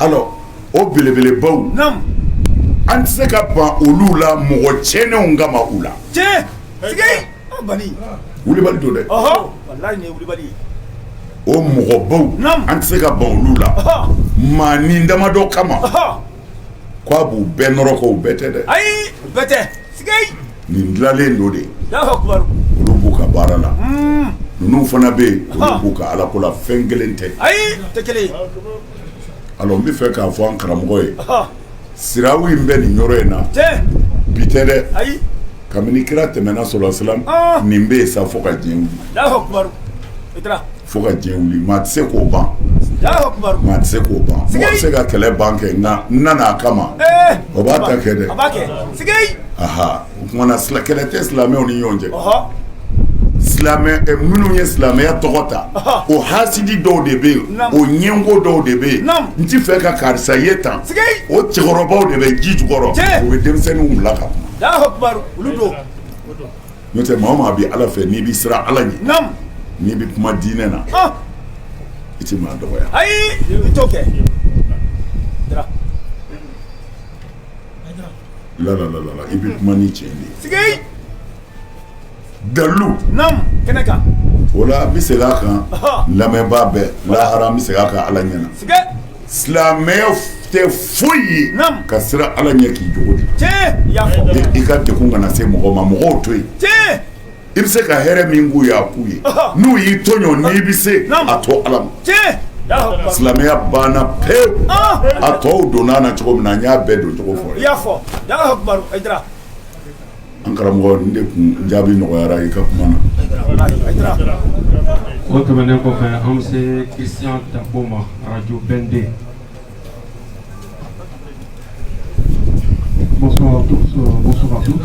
alors o belebelebaw an tɛ se ka ban olu la mɔgɔ cɛnenw kama u la wulibali don dɛ o mɔgɔbaw an tɛ se ka ban olu la maa ni damadɔ kama k'a b'u bɛɛ nɔrɔ ko u bɛɛ tɛ dɛ nin dilanlen don de olu b'u ka baara la ninnu fana bɛ yen olu b'u ka alako la fɛn kelen tɛ alors n bɛ fɛ k'a fɔ an karamɔgɔ ye sirawu in bɛ nin yɔrɔ in na bi tɛ dɛ kabini kira tɛmɛna sɔlɔ nin bɛ yen sa fo ka diɲɛ wuli fo ka diɲɛ wuli maa tɛ se k'o ban maa tɛ se k'o ban mɔgɔ tɛ se ka kɛlɛ ban kɛ nka n nana a kama o b'a ta kɛ dɛ aha o kumana kɛlɛ tɛ silamɛw ni ɲɔgɔn cɛ minnu ye silamɛya tɔgɔ ta o hasidi dɔw de bɛ yen o ɲɛngo dɔw de bɛ yen n tɛ fɛ ka karisa ye tan o cɛkɔrɔbaw de bɛ ji jukɔrɔ o bɛ denmisɛnninw bila ka kuma n'o tɛ maa o maa bɛ Ala fɛ n'i bɛ siran Ala ɲɛ n'i bɛ kuma diinɛ na i tɛ maa dɔgɔya la i bɛ kuma ni tiɲɛ de ye dalu nam keneka wala bi se ka kan lamɛnba bɛɛ lahara bi se ka kan ala ɲɛna sige silamɛya tɛ foyi nam ka sira ala ɲɛ k'i jogo di tiɲɛ y'a fɔ i ka dekun kana se mɔgɔ ma mɔgɔw to yen tiɲɛ i bɛ se ka hɛrɛ min k'u ye a k'u ye n'u y'i tɔɲɔ n'i bɛ se a to ala ma tiɲɛ silamɛya banna pewu a tɔw donna na cogo min na n y'a bɛɛ don cogo fɔ i y'a fɔ Allahu Akbar Aïdara an karamɔgɔ n de kun jaabi nɔgɔyara i ka kuma na o tɛmɛnen kɔfɛ an bɛ se Christian Dabo ma radio Bende. Bonsoir à tous, bonsoir à tous.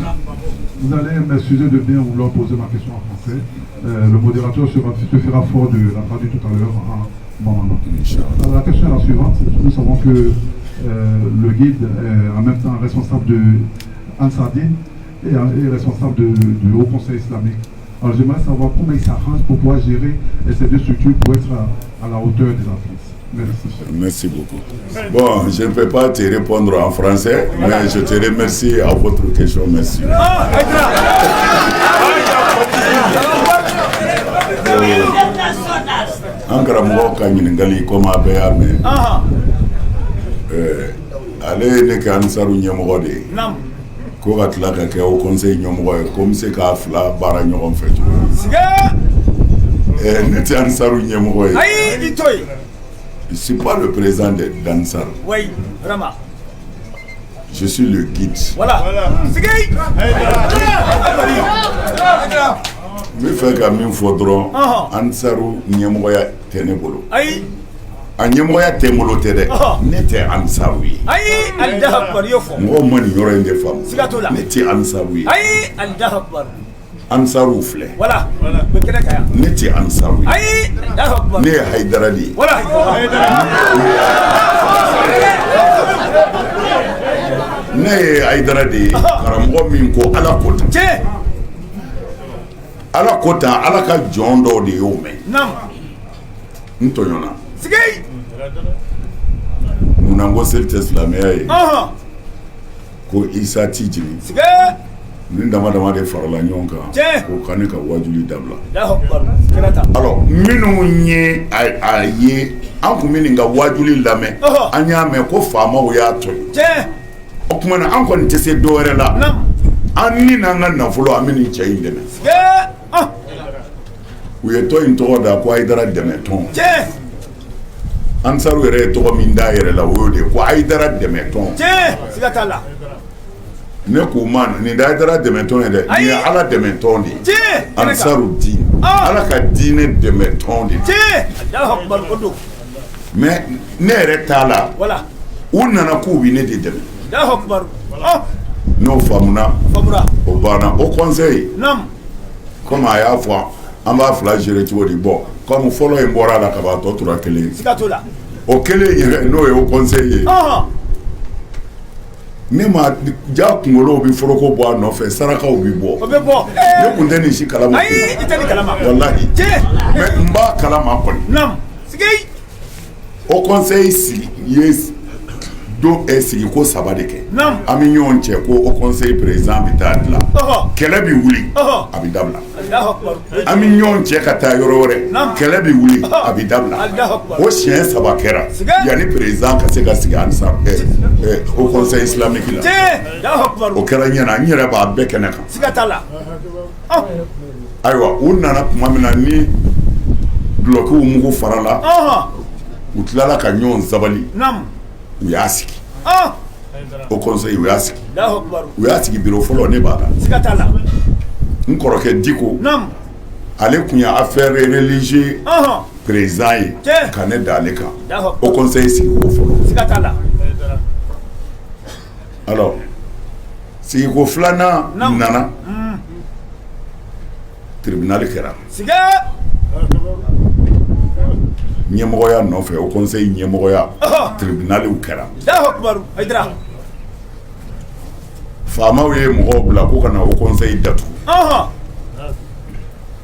Vous allez m'excuser de bien vouloir poser ma question en français. Le modérateur se fera fort de la traduire tout à l'heure en moment. La question est la suivante. Nous savons que le guide est en même temps responsable de Ansardine et responsable du Haut Conseil islamique. Alors j'aimerais savoir comment il s'arrange pour pouvoir gérer ces deux structures pour être à la hauteur des attentes. Merci. Merci beaucoup. Bon, je ne peux pas te répondre en français, mais je te remercie à votre question. Merci. An karamɔgɔ ka ɲininkali komi a bɛɛ y'a mɛn ale ye ne kɛ Ansaru ɲɛmɔgɔ de ye ko ka tila ka kɛ o conseil ɲɛmɔgɔ ye ko n bɛ se k'a fila baara ɲɔgɔn fɛ cogo min ne tɛ Ansaru ɲɛmɔgɔ ye. ayi i to yen. Je ne suis pas le président d'Ansar. Oui, vraiment. Je suis le guide. Voilà. Sige. N bɛ fɛ ka min fɔ dɔrɔn Ansaru ɲɛmɔgɔya tɛ ne bolo. Ayi. A ɲɛmɔgɔya tɛ n bolo tɛ dɛ. Ne tɛ Ansaru ye. Ayi, Allahu Akbar y'o fɔ. Mɔgɔw ma nin yɔrɔ in de faamu. Siga t'o la. Ne tɛ Ansaru ye. Ayi, Allahu Akbar. Ansaru filɛ. Voilà. Bɛ kɛnɛ kan yan. Ne tɛ Ansaru ye. Ayi, Allahu Akbar. Ne ye Hayidara de ye. Voilà. Ne ye Hayidara de ye. Karamɔgɔ min ko Ala ko tan. Tiɲɛ. Ala ko tan, Ala ka jɔn dɔw de y'o mɛn. Naam. N tɔɲɔna. Sige. Munna n ko seli tɛ silamɛya ye. Ko Isa ti jigin. Sige. Ni dama dama de farala ɲɔgɔn kan. Tiɲɛ. Ko ka ne ka wajuli dabila. Allahu Akbar. Kɛnɛ ta. Alors minnu ye a ye an kun bɛ nin ka wajuli lamɛn an y'a mɛn ko faamaw y'a to yen. Tiɲɛ. O tuma na an kɔni tɛ se dɔ wɛrɛ la. Naam. An ni n'an ka nafolo an bɛ nin cɛ in dɛmɛ. Sige. U ye tɔ in tɔgɔ da ko Hayidara dɛmɛ tɔn. Tiɲɛ. Ansaru yɛrɛ ye tɔgɔ min d'a yɛrɛ la o y'o de ye ko Hayidara dɛmɛ tɔn. Tiɲɛ. Siga t'a la. Ne k'u ma nin da Hayidara dɛmɛ tɔn ye dɛ nin ye Ala dɛmɛ tɔn de ye. Tiɲɛ. Ansaru diin Ala ka diinɛ dɛmɛ tɔn de ye. Tiɲɛ. Allahu Akbar o don. Mais ne yɛrɛ t'a la. Voilà. U nana k'u bɛ ne de dɛmɛ. Allahu Akbar. N'o faamuna. Faamuna. O banna o conseil. Naam. Comme a y'a fɔ an b'a fila gérer cogo di bon comme fɔlɔ in bɔra la ka ban tɔ tora kelen ye. Siga t'o la. O kelen yɛrɛ n'o ye o conseil ye. Ne ma ja kunkolow bɛ foroko bɔ a nɔfɛ sarakaw bɛ bɔ. O bɛ bɔ. Ne kun tɛ nin si kalama. Ayi i tɛ nin kalama. Walahi. Tiɲɛ. Mais n b'a kalama kɔni. Naam. Sige. O conseil sigi ye don sigi ko 3 de kɛ. Naam. An bɛ ɲɔgɔn cɛ ko o conseil président bɛ taa dilan. Kɛlɛ bɛ wuli. A bɛ dabila. Allahu Akbar. An bɛ ɲɔgɔn cɛ ka taa yɔrɔ wɛrɛ. Kɛlɛ bɛ wuli a bɛ dabila. Allahu Akbar. O siɲɛ 3 kɛra yanni président ka se ka sigi Ansar o conseil islamique la. Tiɲɛ. Allahu Akbar. O kɛra ɲɛna n yɛrɛ b'a bɛɛ kɛnɛ kan. Siga t'a la. Ayiwa u nana tuma min na ni dulokiw mugu farala u tilala ka ɲɔgɔn sabali u y'a sigi o conseil u y'a sigi u y'a sigi bureau fɔlɔ ne b'a la siga t'a la n kɔrɔkɛ Diko ale kun ye affaire religieux président ye ka ne da ale kan o conseil sigi ko fɔlɔ siga t'a la alors sigi ko filanan nana tribunal kɛra siga ɲɛmɔgɔya nɔfɛ o conseil ɲɛmɔgɔya tribunaliw kɛra Allahu Akbar Hayidara faamaw ye mɔgɔw bila ko ka na o conseil datugu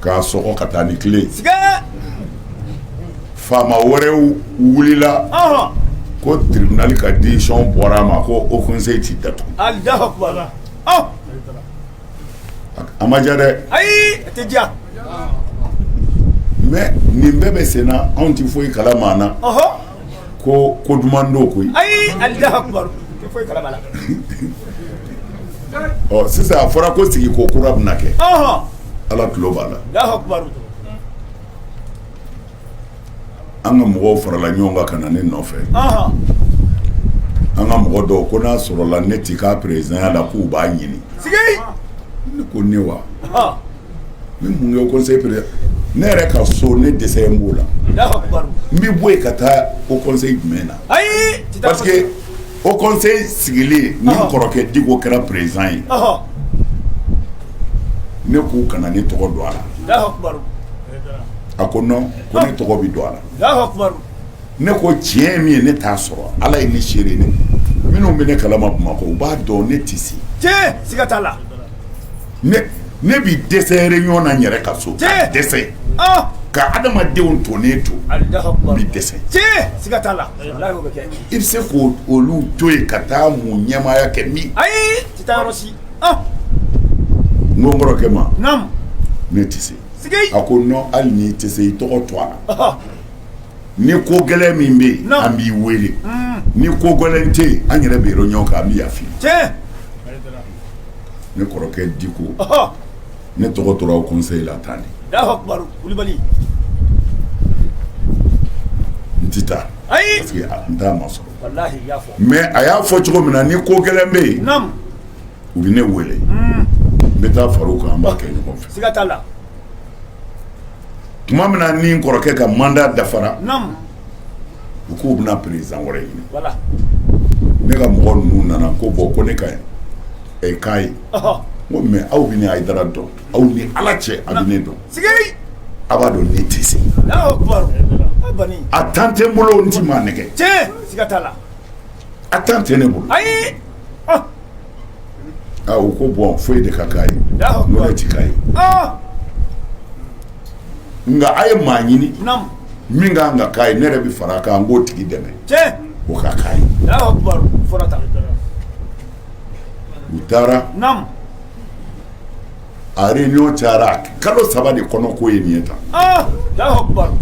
k'a sɔgɔ ka taa ni tile faama wɛrɛw wulila ko tribunal ka décision bɔra a ma ko o conseil ti datugu Allahu Akbar a ma diya dɛ ayi a tɛ diya mais nin bɛɛ bɛ sen na anw tɛ foyi kalama na ko duman do koyi ayi Alahu akibaru tɛ foyi kalama la ɔ sisan a fɔra ko sigi ko kura bɛna kɛ Ala tulo b'a la Alahu akibaru an ka mɔgɔw farala ɲɔgɔn kan ka na ne nɔfɛ an ka mɔgɔ dɔw ko n'a sɔrɔla ne ti k'a président la k'u b'a ɲini sigi ne ko ne wa ne mun kɛ conseil président ne yɛrɛ ka so ne dɛsɛ n b'o la n bɛ bɔ yen ka taa au conseil jumɛn na parce que au conseil sigilen ni kɔrɔkɛ Diko kɛra président ye ne k'u kana ne tɔgɔ don a la a ko non ko ne tɔgɔ bɛ don a la ne ko tiɲɛ min ye ne t'a sɔrɔ Ala ye ne seere ne minnu bɛ ne kalama Bamakɔ u b'a dɔn ne tɛ se tiɲɛ siga t'a la ne bi dɛsɛ réunion na n yɛrɛ ka so ka dɛsɛ ka adamadenw to ne to n bi dɛsɛ tiɲɛ siga t'a la walahi o bɛ kɛ i bɛ se k'olu to yen ka taa mun ɲɛmaaya kɛ min ayi tɛ taa yɔrɔ si n ko n kɔrɔkɛ ma naamu ne tɛ se sigi a ko non hali n'i tɛ se i tɔgɔ to a la ni ko gɛlɛn min bɛ yen an b'i wele ni ko gɛlɛn tɛ yen an yɛrɛ bɛ réunion kɛ an bɛ yafi tiɲɛ ne kɔrɔkɛ Diko ne tɔgɔ tora au conseil la tan de Alahu akibaru Kulibali n tɛ taa ayi parce que n t'a ma sɔrɔ walahi i y'a fɔ mais a y'a fɔ cogo min na ni ko gɛlɛn bɛ yen naamu u bɛ ne wele n bɛ taa far'u kan an b'a kɛ ɲɔgɔn fɛ siga t'a la tuma min na ni n kɔrɔkɛ ka mandat dafara naamu u k'u bɛna président wɛrɛ ɲini wala ne ka mɔgɔ ninnu nana ko bon ko ne ka k'a ye n ko mais aw bɛ ne Hayidara dɔn aw ni Ala cɛ a bɛ ne dɔn sigi a b'a dɔn ne tɛ se Alahu akibaru a bani a temps tɛ n bolo n ti maa nɛgɛ tiɲɛ siga t'a la a temps tɛ ne bolo ayi u ko bon foyi de ka k'a ye Alahu n ko ne akibaru ti k'a ye nka a ye maa ɲini naamu min kan ka k'a ye ne yɛrɛ bɛ fara a kan n k'o tigi dɛmɛ tiɲɛ o ka k'a ye Alahu akibaru fɔra tan u taara naamu a réunion cayara kalo 3 de kɔnɔ ko ye nin ye tan Alahu akibaru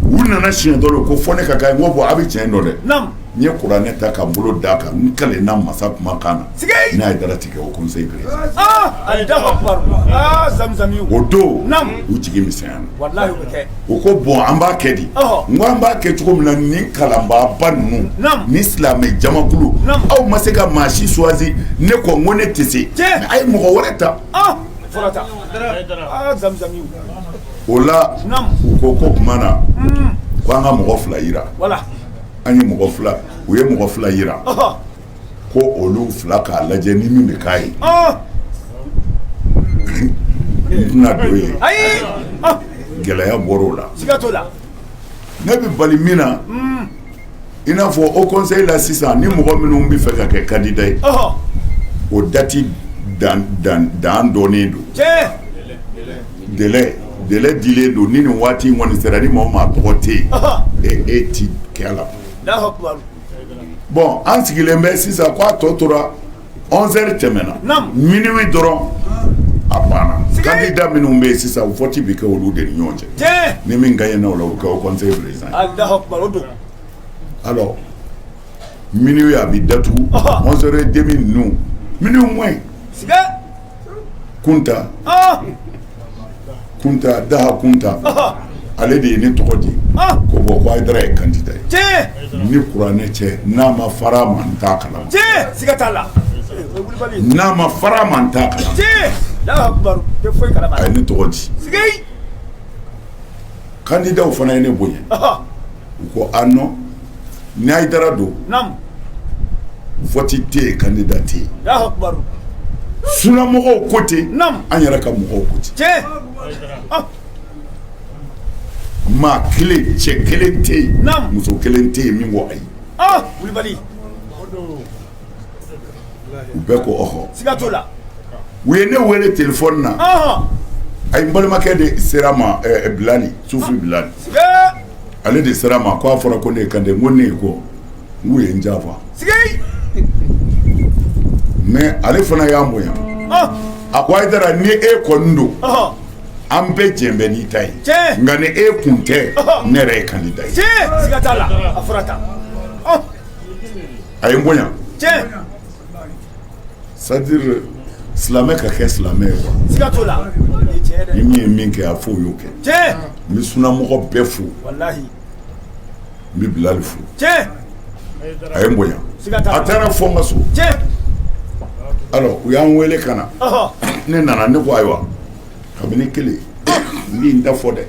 u nana siɲɛ dɔ de ko fɔ ne ka k'a ye n ko bon a bɛ tiɲɛ dɔn dɛ naamu n ye kuranɛ ta ka n bolo d'a kan n kalenna masa kumakan na sigi ne Hayidara tigɛ au conseil président Alahu akibaru zamzami o don naamu u jigi misɛnyana walahi o bɛ kɛ o ko bon an b'a kɛ di n ko an b'a kɛ cogo min na nin kalanbaaba ninnu ni silamɛ jamakulu aw ma se ka maa si choisi ne ko n ko ne tɛ se mais a ye mɔgɔ wɛrɛ ta fɔra tan zamzami o la u ko tuma na ko an ka mɔgɔ 2 yira wala an ye mɔgɔ 2 u ye mɔgɔ 2 yira ko olu 2 k'a lajɛ ni min bɛ k'a ye n tɛna don yen gɛlɛya bɔr'o la siga t'o la ne bɛ bali min na i n'a fɔ au conseil la sisan ni mɔgɔ minnu bɛ fɛ ka kɛ candidat ye o date dan dɔnnen don délai dilen don ni nin waati in kɔni sera ni maa o maa tɔgɔ tɛ yen e ti kɛ a la bon an sigilen bɛ sisan ko a tɔ tora 11h tɛmɛna minuit dɔrɔn a banna candidat minnu bɛ yen sisan vote bɛ kɛ olu de ni ɲɔgɔn cɛ ni min gagnera o la o bɛ kɛ au conseil président alors minuit a bɛ datugu 11h30 ninnu minnu moins Kunta Daha Kunta ale de ye ne tɔgɔ di ko bon ko Hayidara ye candidat ye ni kuranɛ cɛ n'a ma fara a ma n t'a kalama n'a ma fara a ma n t'a kalama a ye ne tɔgɔ di candidat fana ye ne bonya u ko non ni Hayidara don vote tɛ yen candidat tɛ yen sunamɔgɔw ko ten an yɛrɛ ka mɔgɔw ko ten maa kelen cɛ kelen tɛ yen muso kelen tɛ yen min ko ayi u bɛɛ ko u ye ne wele téléphone na a ye n balimakɛ de sera ma Bilali Sufi Bilali ale de sera ma ko a fɔra ko ne ye candidat n ko ne ye ko n k'u ye n janfa mais ale fana y'an bonya a ko Haidara ni e kondo an bɛ jɛnbɛ n'i ta ye nka ni e kun tɛ ne yɛrɛ ye candidat ye siga t'a la a fɔra tan a ye n bonya c'est-à-dire silamɛ ka kɛ silamɛ ye quoi siga t'o la ni min ye min kɛ a fɔ o y'o kɛ n bɛ sunamɔgɔ bɛɛ fo walahi n bɛ Bilali fo a ye n bonya a taara fɔ n ka so alors u y'an wele ka na ne nana ne ko ayiwa kabini kelen n b'i da fɔ dɛ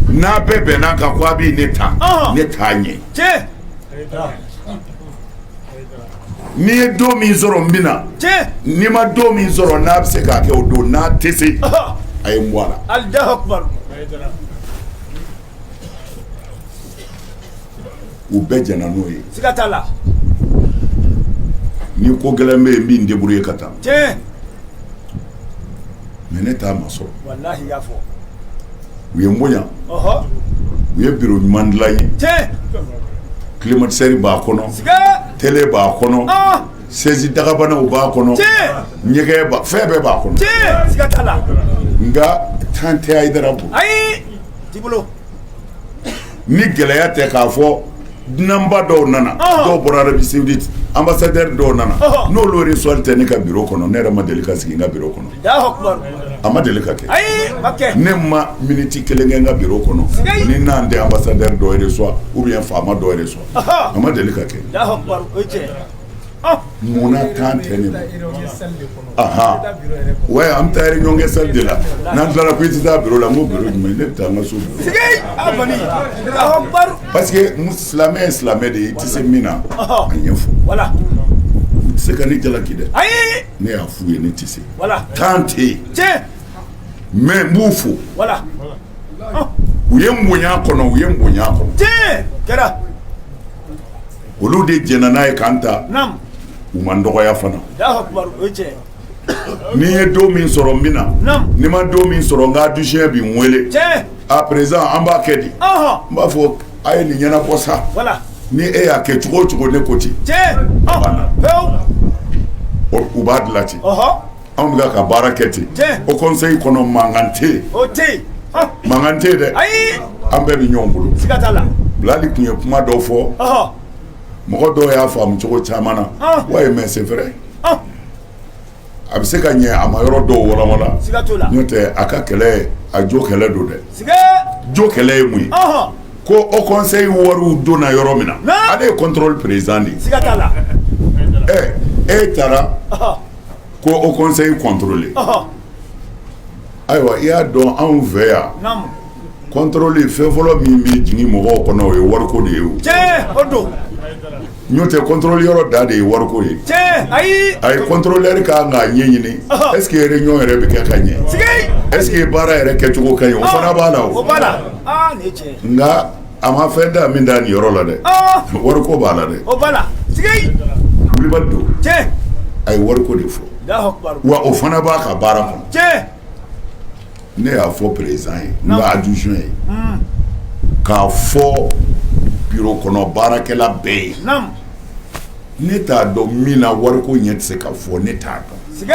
n'a bɛɛ bɛnna kan ko a b'i ne ta ne t'a ɲɛ n'i ye don min sɔrɔ n bɛna n'i ma don min sɔrɔ n'a bɛ se k'a kɛ o don n'a tɛ se a ye n bɔ a la u bɛɛ jɛnna n'o ye ni ko gɛlɛn bɛ yen n b'i n débrouiller ka taa mais ne t'a ma sɔrɔ u ye n bonya u ye bureau ɲuman dilan n ye climatiseur b'a kɔnɔ télé b'a kɔnɔ chaise dagabanaw b'a kɔnɔ ɲɛgɛn b'a fɛn bɛɛ b'a kɔnɔ nka temps tɛ Haidara bolo ni gɛlɛya tɛ k'a fɔ dunanba dɔw nana dɔw bɔra Arabie Saoudite ambassadeur dɔw nana n'olu reçoit tɛ ne ka bureau kɔnɔ ne yɛrɛ ma deli ka sigi n ka bureau kɔnɔ a ma deli ka kɛ ne ma minute kelen kɛ n ka bureau kɔnɔ ni n'an tɛ ambassadeur dɔ reçoit ou bien faama dɔ reçoit a ma deli ka kɛ munna temps tɛ ne bolo ouais an bɛ taa réunion kɛ salle de la n'an tilara ko i tɛ taa bureau la n ko bureau jumɛn ne bɛ taa n ka so parce que silamɛ ye silamɛ de ye i tɛ se min na a ɲɛfɔ i tɛ se ka ne jalaki dɛ ne y'a f'u ye ne tɛ se temps tɛ yen mais n b'u fo u ye n bonya kɔnɔ u ye n bonya kɔnɔ olu de jɛnna n'a ye k'an ta u ma n dɔgɔya fana ni ye don min sɔrɔ n bɛna ni ma don min sɔrɔ n ka adjoint bɛ n wele à présent an b'a kɛ di n b'a fɔ a ye nin ɲɛnabɔ sa ni e y'a kɛ cogo o cogo ne ko ten u b'a dilan ten anw bɛ ka baara kɛ ten o conseil kɔnɔ mankan tɛ yen mankan tɛ yen dɛ an bɛɛ bɛ ɲɔgɔn bolo Bilali tun ye kuma dɔw fɔ mɔgɔ dɔw y'a faamu cogo caman na ouais mais c'est vrai a bɛ se ka ɲɛ a ma yɔrɔ dɔw walawala n'o tɛ a ka kɛlɛ a jo kɛlɛ don dɛ jo kɛlɛ ye mun ye ko au conseil wariw donna yɔrɔ min na ale ye contrôle président de ye e taara ko au conseil contrôler ayiwa i y'a dɔn anw fɛ yan contrôle fɛn fɔlɔ min bɛ jigin mɔgɔw kɔnɔ o ye wariko de ye o n'o tɛ contrôle yɔrɔ da de ye wariko ye a ye contrôleur kan k'a ɲɛɲini est-ce que réunion yɛrɛ bɛ kɛ ka ɲɛ est-ce que baara yɛrɛ kɛcogo ka ɲi o fana b'a la o nka a ma fɛn da min da nin yɔrɔ la dɛ wariko b'a la dɛ Kulibali don a ye wariko de fɔ wa o fana b'a ka baara kɔnɔ ne y'a fɔ président ye n ka adjoint ye k'a fɔ bureau kɔnɔ baarakɛla bɛɛ ye ne t'a dɔn min na wariko ɲɛ tɛ se ka fɔ ne t'a dɔn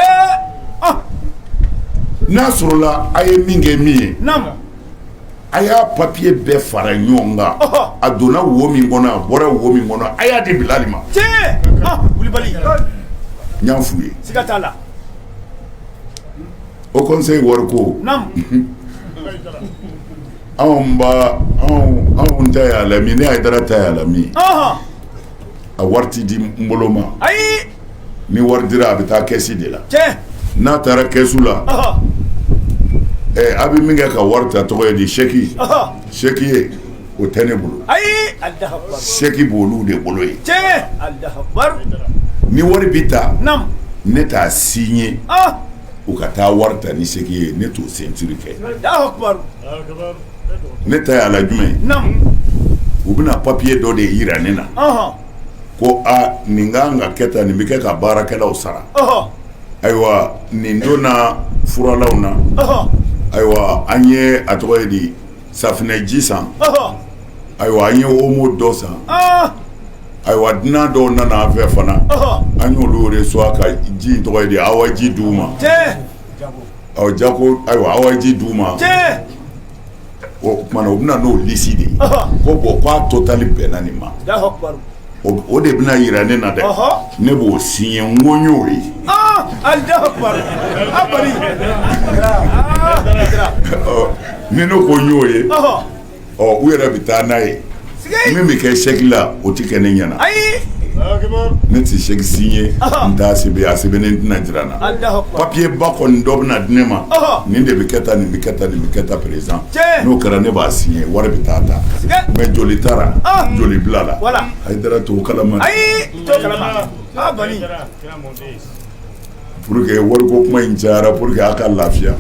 n'a sɔrɔla a ye min kɛ min ye a y'a papier bɛɛ fara ɲɔgɔn kan a donna wo min kɔnɔ a bɔra wo min kɔnɔ a y'a di Bilali ma n y'a f'u ye au conseil wariko anw ta y'a lamɛn ne Haidara ta y'a lamɛn a wari ti di n bolo ma ni wari dira a bɛ taa kɛsi de la n'a taara kɛsu la a bɛ min kɛ ka wari ta tɔgɔ ye di chèque ye o tɛ ne bolo chèque b'olu de bolo ye ni wari bɛ ta ne t'a signé u ka taa wari ta ni chèque ye ne t'o ceinture kɛ ne ta y'a la jumɛn u bɛna papier dɔ de yira ne na ko nin kan ka kɛ tan nin bɛ kɛ ka baarakɛlaw sara ayiwa nin donna furalaw na ayiwa an ye a tɔgɔ ye di safinɛ ji san ayiwa an ye omo dɔ san ayiwa dunan dɔw nana an fɛ fana an y'olu reçoit ka ji tɔgɔ ye di awa ji d'u ma ɔ Jako ayiwa awa ji d'u ma o kumana u bɛna n'o lisi de ko bon k'a totali bɛnna nin ma o de bɛna yira ne na dɛ ne b'o signé n ko n y'o ye ni ne ko n y'o ye ɔ u yɛrɛ bɛ taa n'a ye min bɛ kɛ chèque la o tɛ kɛ ne ɲɛna ne tɛ chèque signé n t'a sɛbɛn a sɛbɛnnen tɛna jira n na papier ba kɔni dɔ bɛna di ne ma nin de bɛ kɛ tan nin bɛ kɛ tan nin bɛ kɛ tan président n'o kɛra ne b'a signé wari bɛ taa ta mais joli taara joli bila la Hayidara t'o kalama pour que wariko kuma in cayara pour que a ka lafiya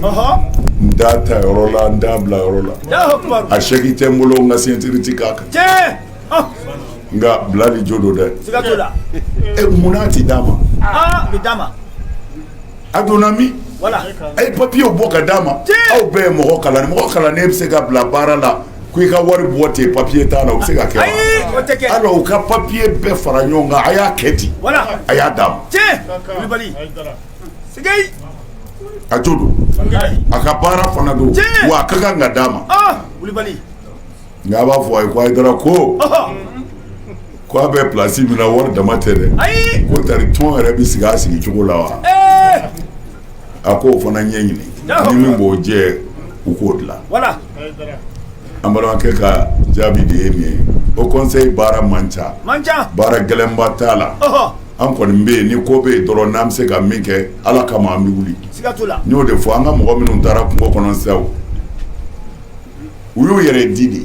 n t'a ta yɔrɔ la n t'a bila yɔrɔ la a chèque tɛ n bolo n ka ceinture ti k'a kan nka Bilali jo don dɛ munna a ti d'a ma a donna min a ye papiyew bɔ ka d'a ma aw bɛɛ ye mɔgɔ kalannen bɛ se ka bila baara la ko i ka wari bɔ ten papiye t'a la o bɛ se ka kɛ wa alors u ka papiye bɛɛ fara ɲɔgɔn kan a y'a kɛ ten a y'a d'a ma a jo don a ka baara fana don wa a ka kan ka d'a ma nka a b'a fɔ a ye ko Hayidara ko a bɛ place min na wari dama tɛ dɛ ko tari tɔn yɛrɛ bɛ sigi a sigi cogo la wa a k'o fana ɲɛɲini ni min b'o jɛ u k'o dilan an balimakɛ ka jaabi de ye nin ye o conseil baara man ca baara gɛlɛnba t'a la an kɔni bɛ yen ni ko bɛ yen dɔrɔn n'an bɛ se ka min kɛ Ala kama an bɛ wuli n y'o de fɔ an ka mɔgɔ minnu taara kungo kɔnɔ sisan u y'u yɛrɛ di de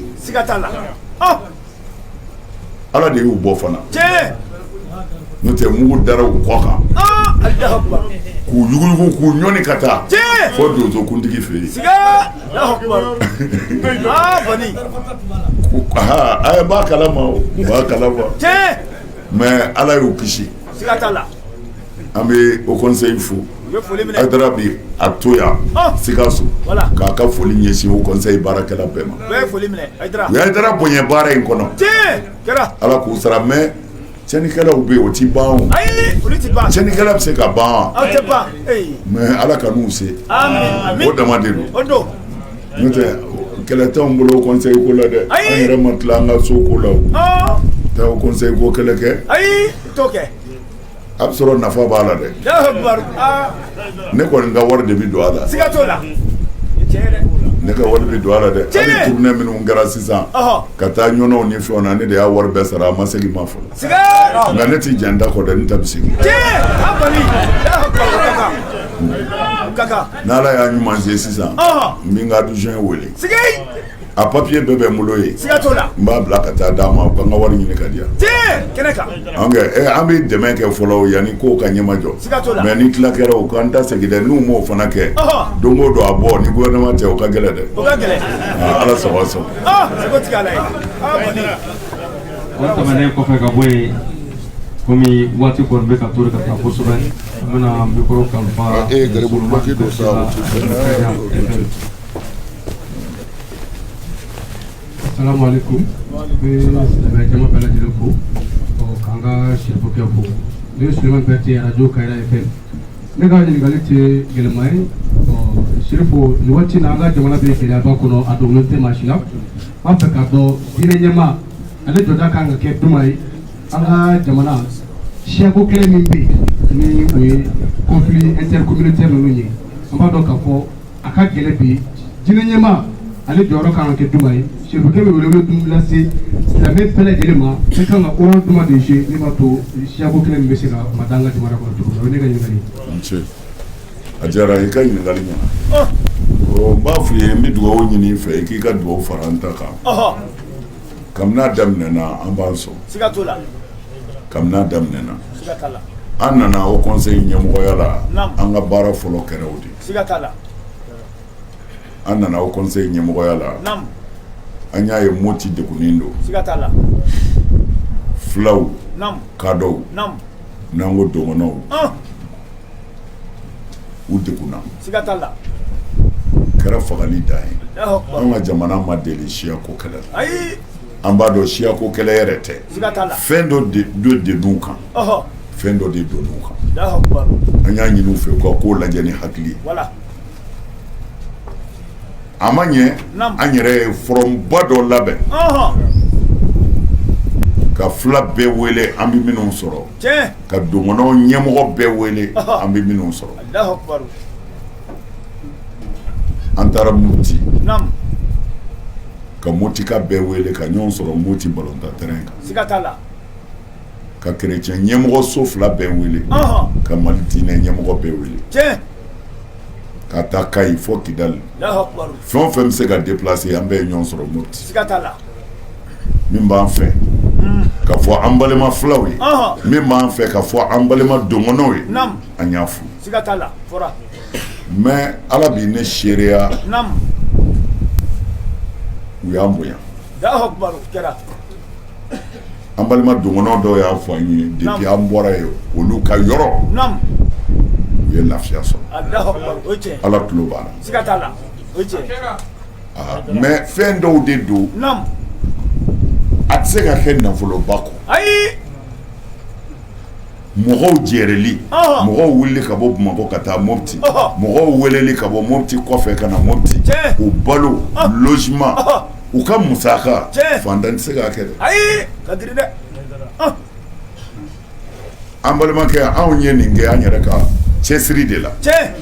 Ala de y'u bɔ fana n'o tɛ mugu dara u kɔ kan k'u yuguyugu k'u ɲɔni ka taa fo donsokuntigi fɛ yen a b'a kalama o b'a kalama mais Ala y'u kisi an bɛ o conseil fo Hayidara bi a to yan Sikaso k'a ka foli ɲɛsin o conseil baarakɛla bɛɛ ma u ye Hayidara bonya baara in kɔnɔ Ala k'u sara mais cɛnnikɛlaw bɛ yen o ti ban o cɛnnikɛla bɛ se ka ban mais Ala ka n'u se o dama de don n'o tɛ kɛlɛ t'anw bolo conseil ko la dɛ an yɛrɛ ma tila an ka so ko la o taa o conseil ko kɛlɛ kɛ a bɛ sɔrɔ nafa b'a la dɛ ne kɔni ka wari de bɛ don a la ne ka wari bɛ don a la dɛ hali tournée minnu kɛra sisan ka taa ɲɔnɔw ni fɛnw na ne de y'a wari bɛɛ sara a ma segin ma fɔlɔ nka ne ti jan da kɔ dɛ ne ta bɛ segin n'Ala y'a ɲuman se sisan n bɛ n ka adjoint wele a papier bɛɛ bɛ n bolo yen n b'a bila ka taa d'a ma u ka n ka wari ɲini ka di yan an bɛ dɛmɛ kɛ fɔlɔ yanni kow ka ɲɛmajɔ mais ni tila kɛra o k'an ta segin dɛ n'u m'o fana kɛ don o don a bɔ ni gouvernement tɛ o ka gɛlɛn dɛ Ala sago sɔn o tɛmɛnen kɔfɛ ka bɔ yen komi waati kɔni bɛ ka to ka taa kosɛbɛ an bɛna micro kalifa garibulumaki dɔ sa Assalamu alaikum. Silamɛ jama bɛɛ lajɛlen fo k'an ka sɛfo kɛ fo ne ye Suleman Berete radio Kayira FM ne ka ɲininkali tɛ yɛlɛma ye Sirifo nin waati na an ka jamana bɛ gɛlɛyaba kɔnɔ a dogolen tɛ maa si la an fɛ k'a dɔn diinɛ ɲɛmaa ale jɔda kan ka kɛ juma ye an ka jamana siyako kɛlɛ min bɛ yen ni o ye conflit intercommunautaire ninnu ye an b'a dɔn k'a fɔ a ka gɛlɛn bi diinɛ ɲɛmaa ale jɔyɔrɔ kan ka kɛ juma ye Sirifokɛ bɛ wele dun lase silamɛ bɛɛ lajɛlen ma bɛɛ kan ka rôle juma de jouer min b'a to siyako kɛlɛ min bɛ se ka mada an ka jamana kɔnɔ cogo min na o ye ne ka ɲininkali ye. A diyara i ka ɲininkali ɲɛna n b'a f'i ye n bɛ dugawu ɲini i fɛ i k'i ka dugawu fara an ta kan kabini a daminɛna an b'an sɔn kabini a daminɛna an nana o conseil ɲɛmɔgɔya la an ka baara fɔlɔ kɛra o de an nana o conseil ɲɛmɔgɔya la an y'a ye Moti degunnen don fulaw kadɔw n'an ko dɔgɔnɔw u degunna kɛra fagali dan ye an ka jamana ma deli siya ko kɛlɛ la an b'a dɔn siya ko kɛlɛ yɛrɛ tɛ fɛn dɔ de donn'u kan fɛn dɔ de donn'u kan an y'a ɲini u fɛ u ka k'o lajɛ ni hakili ye a ma ɲɛ an yɛrɛ ye fɔrɔnba dɔ labɛn ka fila bɛɛ wele an bɛ minnu sɔrɔ ka dongɔnɔ ɲɛmɔgɔ bɛɛ wele an bɛ minnu sɔrɔ an taara Mopti ka Motika bɛɛ wele ka ɲɔgɔn sɔrɔ Mopti ballontan terrain kan ka chrétien ɲɛmɔgɔ so fila bɛɛ wele ka Mali diinɛ ɲɛmɔgɔ bɛɛ wele ka taa Kayi fo Kidali fɛn o fɛn bɛ se ka déplacer an bɛɛ ye ɲɔgɔn sɔrɔ Mopti min b'an fɛ ka fɔ an balima filaw ye min b'an fɛ ka fɔ an balima dongɔnɔw ye an y'a fo mais Ala b'i ne seereya u y'an bonya an balima dongɔnɔ dɔw y'a fɔ an ye depuis an bɔra ye olu ka yɔrɔ u ye lafiya sɔrɔ Ala tulo b'a la mais fɛn dɔw de don a tɛ se ka kɛ nafoloba kɔ mɔgɔw jɛrɛli mɔgɔw wulili ka bɔ Bamakɔ ka taa Mopti mɔgɔw weleli ka bɔ Mopti kɔfɛ ka na Mopti u balo logement u ka musaka fantan tɛ se k'a kɛ dɛ an balimakɛ anw ye nin kɛ an yɛrɛ ka cɛsiri de la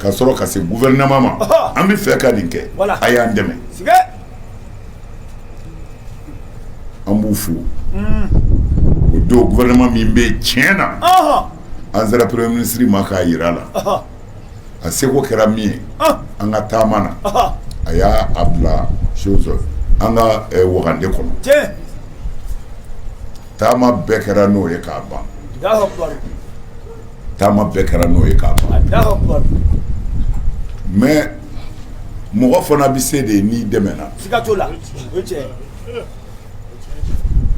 ka sɔrɔ ka se gouvernement ma an bɛ fɛ ka nin kɛ a y'an dɛmɛ an b'u fo o don gouvernement min bɛ tiɲɛ na an sera premier ministre ma k'a yira la a seko kɛra min ye an ka taama na a y'a bila chose an ka wagande kɔnɔ taama bɛɛ kɛra n'o ye k'a ban taama bɛɛ kɛra n'o ye k'a ban mais mɔgɔ fana bɛ se de n'i dɛmɛna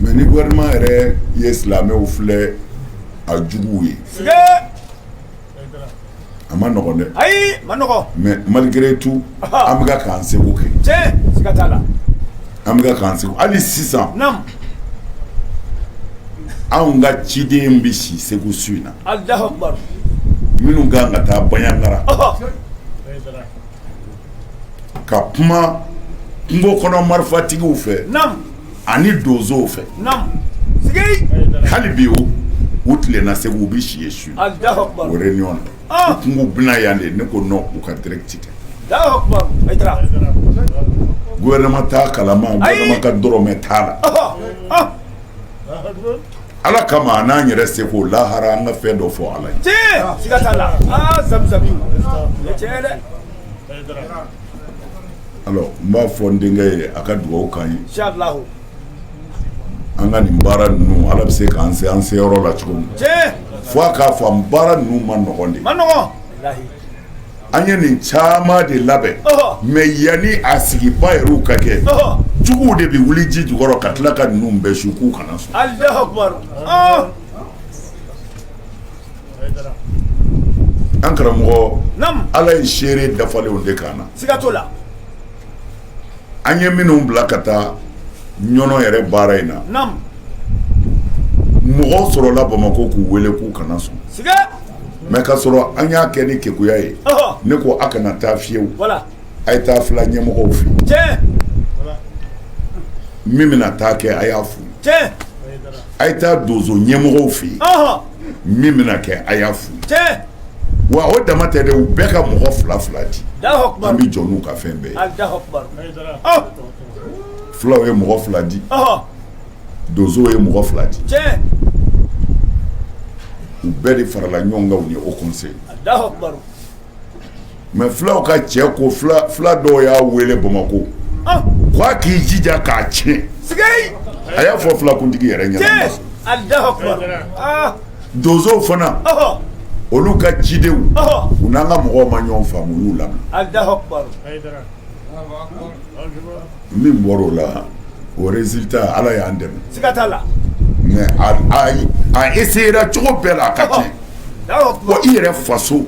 mais ni gouvernement yɛrɛ ye silamɛw filɛ a juguw ye a ma nɔgɔn dɛ mais malgré tout an bɛ k'an seko kɛ an bɛ k'an seko hali sisan anw ka ciden bɛ si Segu su in na minnu kan ka taa Baɲaŋara ka kuma kungo kɔnɔ marifatigiw fɛ ani donsow fɛ hali bi u tilenna Segu u bɛ si yen su o réunion na kungo bɛna yan de ne ko non u ka direct kɛ gouvernement t'a kalama gouvernement ka dɔrɔmɛ t'a la Ala kama a n'an yɛrɛ seko lahara an ka fɛn dɔ fɔ Ala ye alors n b'a fɔ n denkɛ ye a ka dugawu k'an ye an ka nin baara ninnu Ala bɛ se k'an se an seyɔrɔ la cogo min fo a k'a fɔ baara ninnu ma nɔgɔn de an ye nin caman de labɛn mais yanni a sigiba yɛrɛw ka kɛ juguw de bɛ wuli ji jukɔrɔ ka tila ka ninnu bɛɛ su k'u kana sɔn an karamɔgɔ Ala ye seere dafalenw de k'an na an ye minnu bila ka taa ɲɔnɔ yɛrɛ baara in na mɔgɔw sɔrɔla Bamakɔ k'u wele k'u kana sɔn mais ka sɔrɔ an y'a kɛ ni kekuya ye ne ko a kana taa fiyewu a ye taa fila ɲɛmɔgɔw fɛ min bɛna taa kɛ a y'a fo a ye taa donso ɲɛmɔgɔw fɛ min bɛna kɛ a y'a fo wa o dama tɛ dɛ u bɛɛ ka mɔgɔ fila di an bɛ jɔ n'u ka fɛn bɛɛ ye fulaw ye mɔgɔ fila di donsow ye mɔgɔ fila di u bɛɛ de farala ɲɔgɔn kan u ni Haut Conseil mais fulaw ka cɛ ko fula dɔw y'a wele Bamakɔ k'a k'i jija k'a tiɲɛ a y'a fɔ fulakuntigi yɛrɛ ɲɛna donsow fana olu ka cidenw u n'an ka mɔgɔw ma ɲɔgɔn faamu u y'u lamɛn min bɔra o la o résultat Ala y'an dɛmɛ mais a essayera cogo bɛɛ la a ka tiɲɛ wa i yɛrɛ faso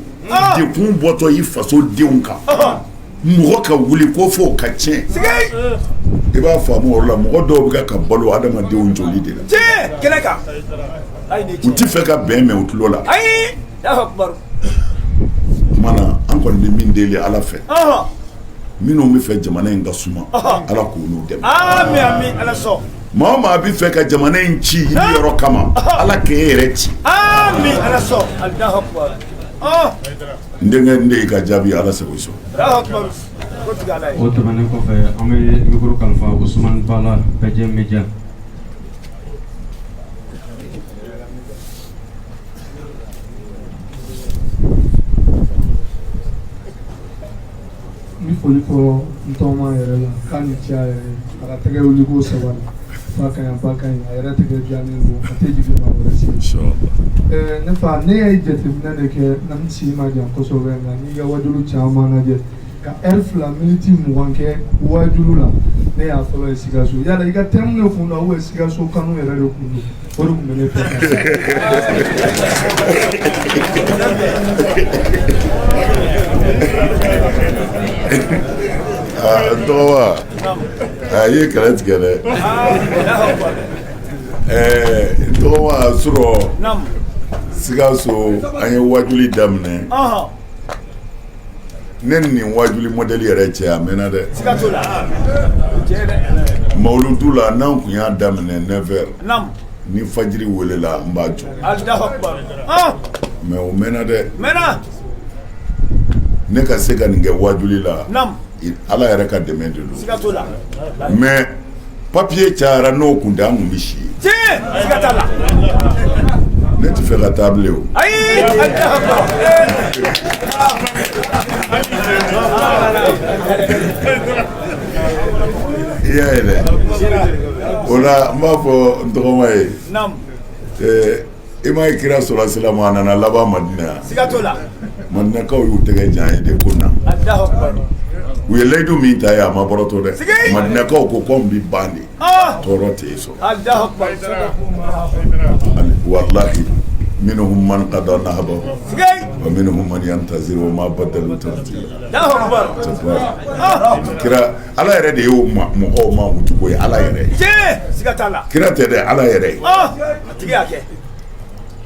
dekun bɔtɔ i faso denw kan mɔgɔ ka wuli ko fo ka tiɲɛ I b'a faamu o la mɔgɔ dɔw bɛ ka balo adamadenw joli de la. Tiɲɛ kɛnɛ kan. U ti fɛ ka bɛn mɛn u tulo la. Ayi. Kumana an kɔni bɛ min deli Ala fɛ. Minnu bɛ fɛ jamana in ka suma Ala k'olu dɛmɛ. Amin Ala sɔn. Maa o maa bɛ fɛ ka jamana in ci i yɔrɔ kama Ala k'e yɛrɛ ci. Amin Ala sɔn. Allahu akbar. N denkɛ n de y'i ka jaabi Ala sago i sɔn. Allahu akbar. O tɛmɛnen kɔfɛ an bɛ mikoro kalifa Usumani Bala Bɛjɛ Media. Ni foli fɔ n tɔgɔma yɛrɛ la k'a ni ce a yɛrɛ a ka tɛgɛ wuli ko saba la fa ka ɲi ba ka ɲi a yɛrɛ tɛgɛ diyanen don a tɛ jigin maa wɛrɛ si. Ne fa ne ye jateminɛ de kɛ na n si ma jan kosɛbɛ nka n'i ka wajulu caman lajɛ ka heure 2 miniti 20 kɛ wajulu la ne y'a fɔlɔ ye Sikaso yala i ka thème de kun don ou Sikaso kanu yɛrɛ de kun don o de kun bɛ ne fɛ. Tɔgɔma a ye kɛlɛ tigɛ dɛ. Tɔgɔma surɔ Sikaso an ye wajuli daminɛ. Ne ni nin wajuli modèle yɛrɛ cɛ a mɛnna dɛ. Mawuludu la n'an kun y'a daminɛ 9h ni fajiri welela n b'a jɔ. Mais o mɛnna dɛ. Ne ka se ka nin kɛ wajuli la Ala yɛrɛ ka dɛmɛ de don. Mais papier cayara n'o kun tɛ an kun bɛ si ye. Ne ti fɛ ka taa bilen o. I y'a ye dɛ. O la n b'a fɔ n tɔgɔma ye. I ma ye kira sɔrɔ silamɛ a nana laban Madina. Madinakaw y'u tɛgɛ jan ye de ko na. U ye layidu min ta ye a ma bɔrɔtɔ dɛ. Madinakaw ko k'anw bi ban de. Tɔɔrɔ tɛ yen sɔrɔ. Walahi minhum man qada nahbahu wa minhum man yantazir wa ma badalu tabdila. Kira Ala yɛrɛ de ye mɔgɔw ma wutugo ye Ala yɛrɛ. Kira tɛ dɛ Ala yɛrɛ.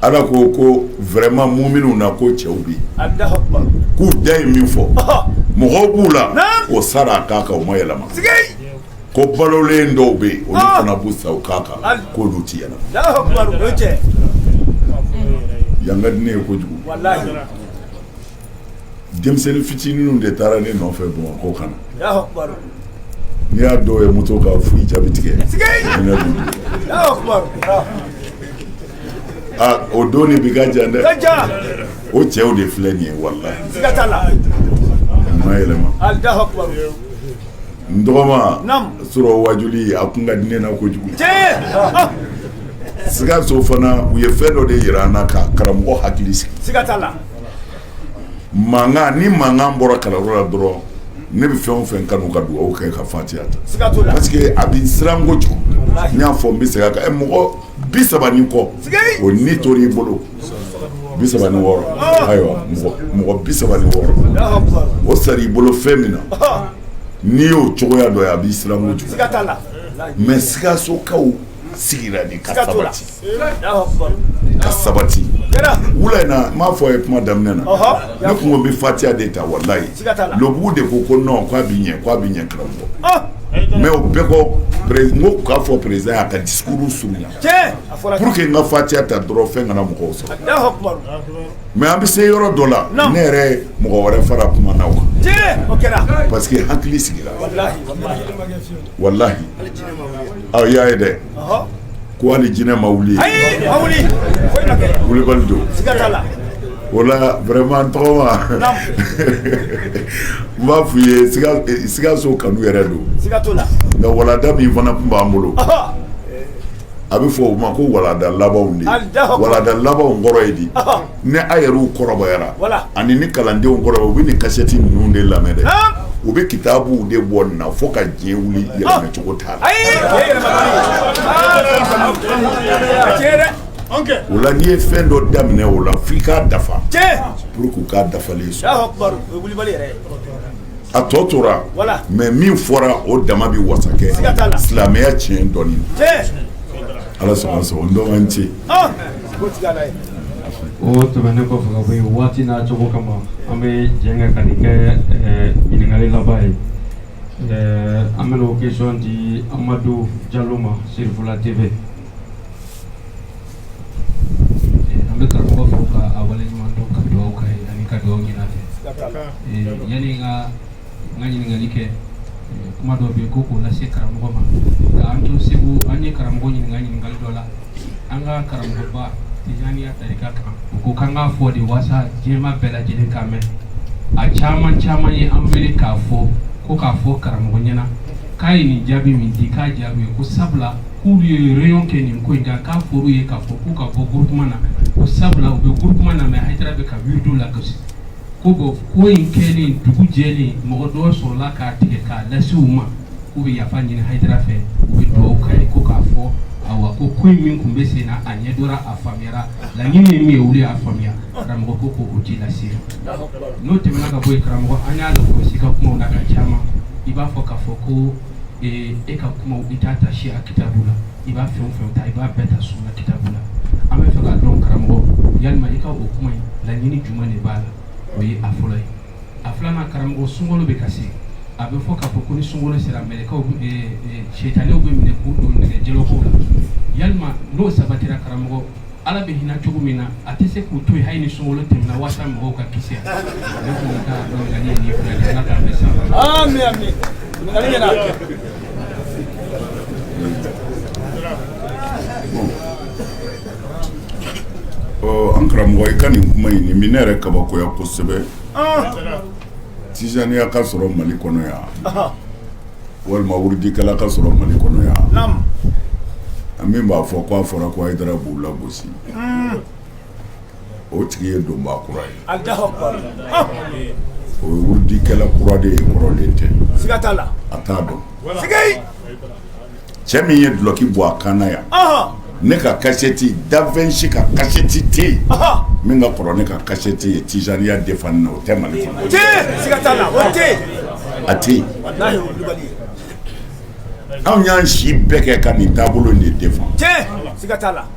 Ala ko vraiment mu'minun na ko cɛw bi k'u da ye min fɔ mɔgɔw b'u la o sara k'a kan o ma yɛlɛma ko balolen dɔw bɛ yen olu fana b'u sa o k'a kan k'olu ti yɛlɛma yan ka di ne ye kojugu denmisɛnnin fitininw de taara ne nɔfɛ Bamakɔ ka na n'i y'a dɔw ye moto ka foyi jaabi tigɛ o don ni bi ka jan dɛ o cɛw de filɛ nin ye walahi ma yɛlɛma n dɔgɔma sɔrɔ wajuli a kun ka di ne na kojugu Sikaso fana u ye fɛn dɔ de yira an na ka karamɔgɔ hakili sigi mankan ni mankan bɔra kalanyɔrɔ la dɔrɔn ne bɛ fɛn o fɛn kanu ka dugawu kɛ ka Fatiha ta parce que a bɛ siran kojugu n y'a fɔ n bɛ segin a kan mɔgɔ 30 ni kɔ o ni tori i bolo 36 ayiwa mɔgɔ 36 o sari i bolo fɛn min na n'i y'o cogoya dɔ ye a b'i siran kojugu mais Sikasokaw sigira de ka sabati wula in na n m'a fɔ a ye kuma daminɛ na ne kun ko n bɛ Fatiha de ta walayi Lɔbugu de ko non k'a bi ɲɛ karamɔgɔ mais o bɛɛ kɔ n ko k'a fɔ président y'a ka discours surunya pour que n ka Fatiha ta dɔrɔn fɛn kana mɔgɔw sɔrɔ mais an bɛ se yɔrɔ dɔ la ne yɛrɛ mɔgɔ wɛrɛ fara kuma na o kan parce que hakili sigira walahi aw y'a ye dɛ ko hali jinɛ ma wuli wulibali don o la vraiment tɔgɔma n b'a f'u ye Sikaso kanu yɛrɛ don nka walanda min fana tun b'an bolo a bɛ fɔ o ma ko walanda labanw de walanda labanw kɔrɔ ye di ni a yɛrɛw kɔrɔbayara ani ni kalandenw kɔrɔbaya u bɛ nin kasɛti ninnu de lamɛn dɛ u bɛ kitabuw de bɔ nin na fo ka diɲɛ wuli yɛlɛmɛ cogo t'a la o la n'i ye fɛn dɔ daminɛ o la f'i k'a dafa pour que u k'a dafalen sɔrɔ a tɔ tora mais min fɔra o dama bi wasa kɛ silamɛya tiɲɛ dɔɔni ala sɔnna sɔn n dɔn an ce o tɛmɛnen kɔfɛ ka bɔ yen waati n'a cogo kama an bɛ jɛn ka nin kɛ ɲininkali laban ye an bɛna o question di Amadu Jalo ma Sirifula TV an bɛ karamɔgɔ fo ka a waleɲuman dɔn ka dugawu k'a ye ani ka dugawu ɲini a fɛ yanni n ka ɲininkali kɛ kuma dɔ bɛ yen ko k'o lase karamɔgɔ ma ka an to segu an ye karamɔgɔ ɲininka ɲininkali dɔ la an ka karamɔgɔba Tijaniya tarika kan u ko k'an k'a fɔ de walasa diɲɛma bɛɛ lajɛlen k'a mɛn a caman ye an wele k'a fɔ ko k'a fɔ karamɔgɔ ɲɛna k'a ye nin jaabi min di k'a jaabi ye ko sabula k'olu ye réunion kɛ nin ko in kan k'a fɔr'u ye k'a fɔ k'u ka bɔ groupement na ko sabula u bɛ groupement na mais Hayidara bɛ ka wirdo lagosi ko bɔn ko in kɛlen dugu jɛlen mɔgɔ dɔw sɔrɔla k'a tigɛ k'a lase u ma k'u bɛ yafa ɲini Hayidara fɛ u bɛ dugawu k'a ye ko k'a fɔ awa ko ko min kun bɛ sen na a ɲɛdɔra a faamuyara laɲini ye min ye olu y'a faamuya karamɔgɔ ko ko o t'i lase n'o tɛmɛna ka bɔ yen karamɔgɔ an y'a lakɔlɔsi ka kumaw la ka caman i b'a fɔ k'a fɔ ko e ka kumaw i t'a ta siya kitabu la i b'a fɛn o fɛn ta i b'a bɛɛ ta sunna kitabu la an bɛ fɛ k'a dɔn karamɔgɔ yalima i ka o kuma in laɲini jumɛn de b'a la o ye a fɔlɔ ye a filanan karamɔgɔ sunkalo bɛ ka se a bɛ fɔ k'a fɔ ko ni sunkalo sera mɛlɛkɛw sɛtanɛw bɛ minɛ k'u don nɛgɛjɛlɛkow la yalima n'o sabatira karamɔgɔ ala bɛ hinɛ cogo min na a tɛ se k'u to yen hali ni sunkalo tɛmɛna walasa mɔgɔw ka kisi ne kun ka dɔnkili ye nin fila de ala k'an bɛ sa amin amin ɲininkali ɲɛna an karamɔgɔ i ka nin kuma in nin bɛ ne yɛrɛ kabakoya kosɛbɛ Tijaniya ka sɔrɔ Mali kɔnɔ yan walima wurudikɛla ka sɔrɔ Mali kɔnɔ yan an min b'a fɔ ko a fɔra ko Hayidara b'u lagosi o tigi ye donba kura ye o ye wurudikɛla kura de ye kɔrɔlen tɛ siga t'a la a t'a dɔn siga cɛ min ye duloki bɔ a kan na yan ne ka kasɛti Davinci ka kasɛti tɛ yen min ka kɔrɔ ne ka kasɛti ye Tijaniya defani na o tɛ Mali kɔnɔ siga t'a la o tɛ a tɛ yen anw y'an si bɛɛ kɛ ka nin taabolo in de defan siga t'a la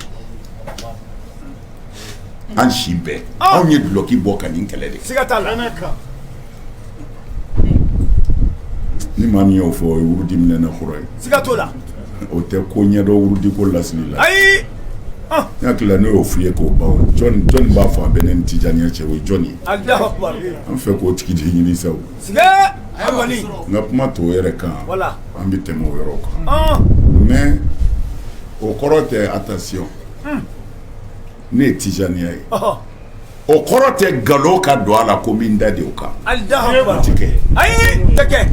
an si bɛɛ anw ye duloki bɔ ka nin kɛlɛ de siga t'a la ni maa min y'o fɔ o ye wurudi minɛna kɔrɔ ye siga t'o la o tɛ ko ɲɛdɔn wurudi ko lasili la ayi ne hakili la ne y'o f'i ye k'o ban jɔnni b'a fɔ a bɛ ne ni Tijaniya cɛ o ye jɔnni ye an fɛ k'o tigi de ɲini sa o nka kuma t'o yɛrɛ kan an bɛ tɛmɛ o yɔrɔ kan mais o kɔrɔ tɛ attention ne ye Tijaniya ye o kɔrɔ tɛ nkalon ka don a la ko n bɛ n da de o kan o tɛ kɛ tɛ kɛ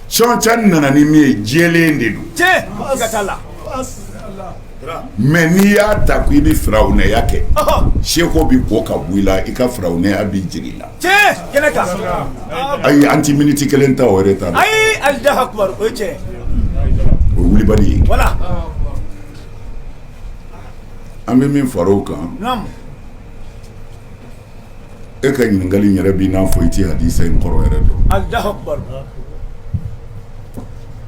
Sɔncan nana ni min ye jɛlen de don siga t'a la mais n'i y'a ta ko i bɛ firawunɛya kɛ seko bi bɔ ka bɔ i la i ka firawunɛya b'i jigin i la kɛnɛ kan ayi an ti miniti kelen ta o yɛrɛ ta ayi Alahu Akibar o ye tiɲɛ o ye wulibali ye voilà an bɛ min fara o kan e ka ɲininkali in yɛrɛ b'i n'a fɔ i ti hadisa in kɔrɔ yɛrɛ dɔn Alahu Akibar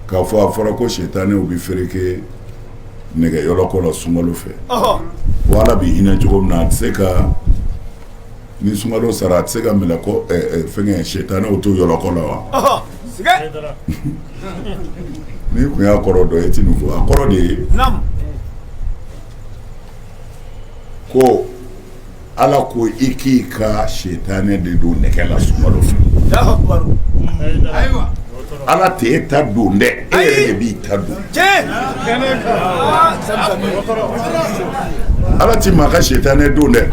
k'a fɔ a fɔra ko sɛtanɛw bɛ fereke nɛgɛyɔlɔkɔ la sunkalo fɛ ko ala bɛ hinɛ cogo min na a tɛ se ka ni sunkalo sara a tɛ se ka mɛlɛkɔ fɛngɛ sɛtanɛw to yɔlɔkɔ la wa ni kun y'a kɔrɔ dɔn e ti nin fɔ a kɔrɔ de ye ko ala ko i k'i ka sɛtanɛ de don nɛgɛ la sunkalo fɛ ala tɛ e ta don dɛ e yɛrɛ de b'i ta don ala ti maa ka sɛtanɛ don dɛ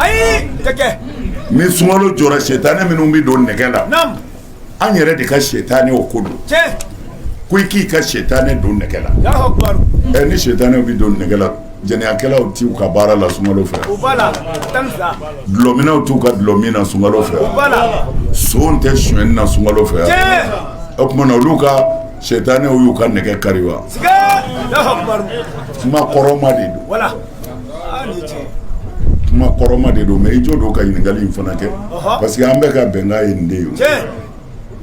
ni sunkalo jɔra sɛtanɛ minnu bɛ don nɛgɛ la an yɛrɛ de ka sɛtanɛ o ko don ko i k'i ka sɛtanɛ don nɛgɛ la ni sɛtanɛw bɛ don nɛgɛ la jɛnɛyakɛlaw t'u ka baara la sunkalo fɛ dulɔminaw t'u ka dulɔmin na sunkalo fɛ son tɛ sonyɛni na sunkalo fɛ o tuma na olu ka sɛtanɛw y'u ka nɛgɛ kari wa kuma kɔrɔma de don kuma kɔrɔma de don mais i jɔ don ka ɲininkali in fana kɛ parce que an bɛ ka bɛnkan ye nin de ye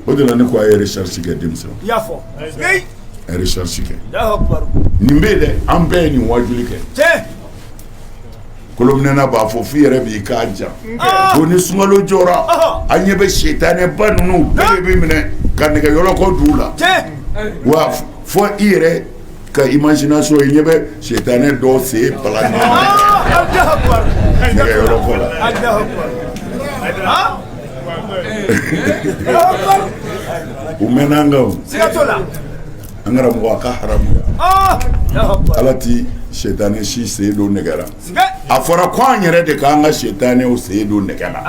o de la ne ko a ye recherche kɛ denmisɛn i y'a fɔ a ye recherche kɛ Allahu Akbar nin bɛ dɛ an bɛɛ ye nin wajuli kɛ tiɲɛ kolomnena b'a fɔ f'i yɛrɛ b'i k'a jan ko ni sunkalo jɔra a ɲɛ bɛ sitanɛba ninnu bɛɛ de b'i minɛ ka nɛgɛyɔlɔkɔ d'u la wa fɔ i yɛrɛ ka imagination i ɲɛ bɛ sitanɛ dɔ sen bala nɛgɛyɔlɔkɔ la u mɛnna an kan o an karamɔgɔ a ka haramu ala ti sitanɛ si sen don nɛgɛ la a fɔra ko an yɛrɛ de k'an ka sitanɛw sen don nɛgɛ la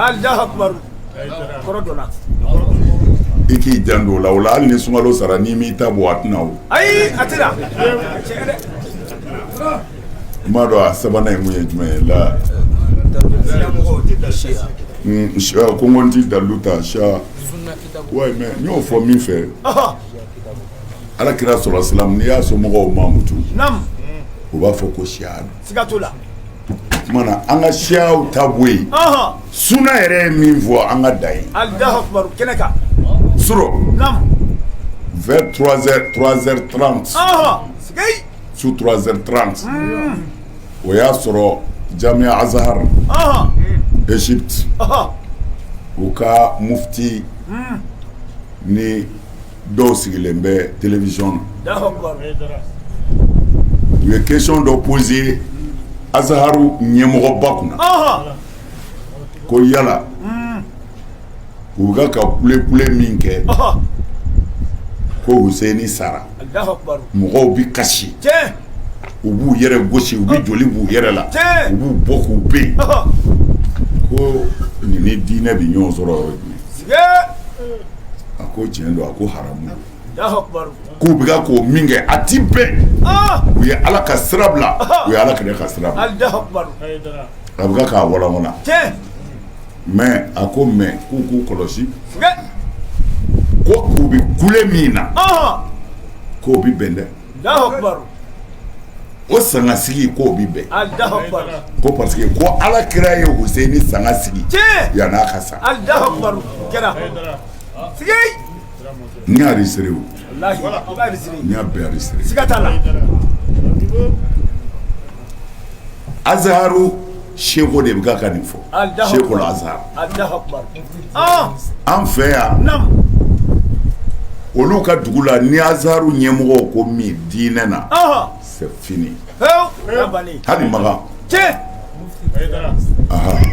i k'i janto o la o la hali ni sunkalo sara n'i m'i ta bɔ a tɛna o ayi a tɛna n b'a dɔn a sabanan ye mun ye jumɛn ye la ko n ko n ti dalilu ta sa ouais mais n y'o fɔ min fɛ ala kira sɔrɔ silamu n'i y'a somɔgɔw mamutu u b'a fɔ ko siya siga t'o la kumana an ka siyaw ta bɔ yen suna yɛrɛ ye min fɔ an ka dan ye Allahu Akbar kɛnɛ kan suro vers 3h30 sous 3h30 o y'a sɔrɔ Jamia Azhar Égypte u ka mufti ni dɔw sigilen bɛ télévision na u ye question dɔ poser Azharu ɲɛmɔgɔba kunna ko yala u bɛ ka kule min kɛ ko Hussein sara mɔgɔw bi kasi u b'u yɛrɛ gosi u bi joli b'u yɛrɛ la u b'u bɔ k'u ben ko nin ni diinɛ bi ɲɔgɔn sɔrɔ yɔrɔ jumɛn a ko tiɲɛ don a ko haramu k'u bɛ ka k'o min kɛ a ti bɛn u ye ala ka sira bila u ye ala kɛnɛ ka sira bila a bɛ k'a walawala mais a ko mais k'u k'u kɔlɔsi ko k'u bi kule min na k'o bi bɛn dɛ o sanga sigi k'o bi bɛn ko parce que ko ala kira ye Hussein sanga sigi yan'a ka sa n y'a enregistré o n y'a bɛɛ enregistré Azharu Seko de bɛ ka nin fɔ Seko Azhar an fɛ yan olu ka dugu la ni Azharu ɲɛmɔgɔw ko min diinɛ na c'est fini hali Magan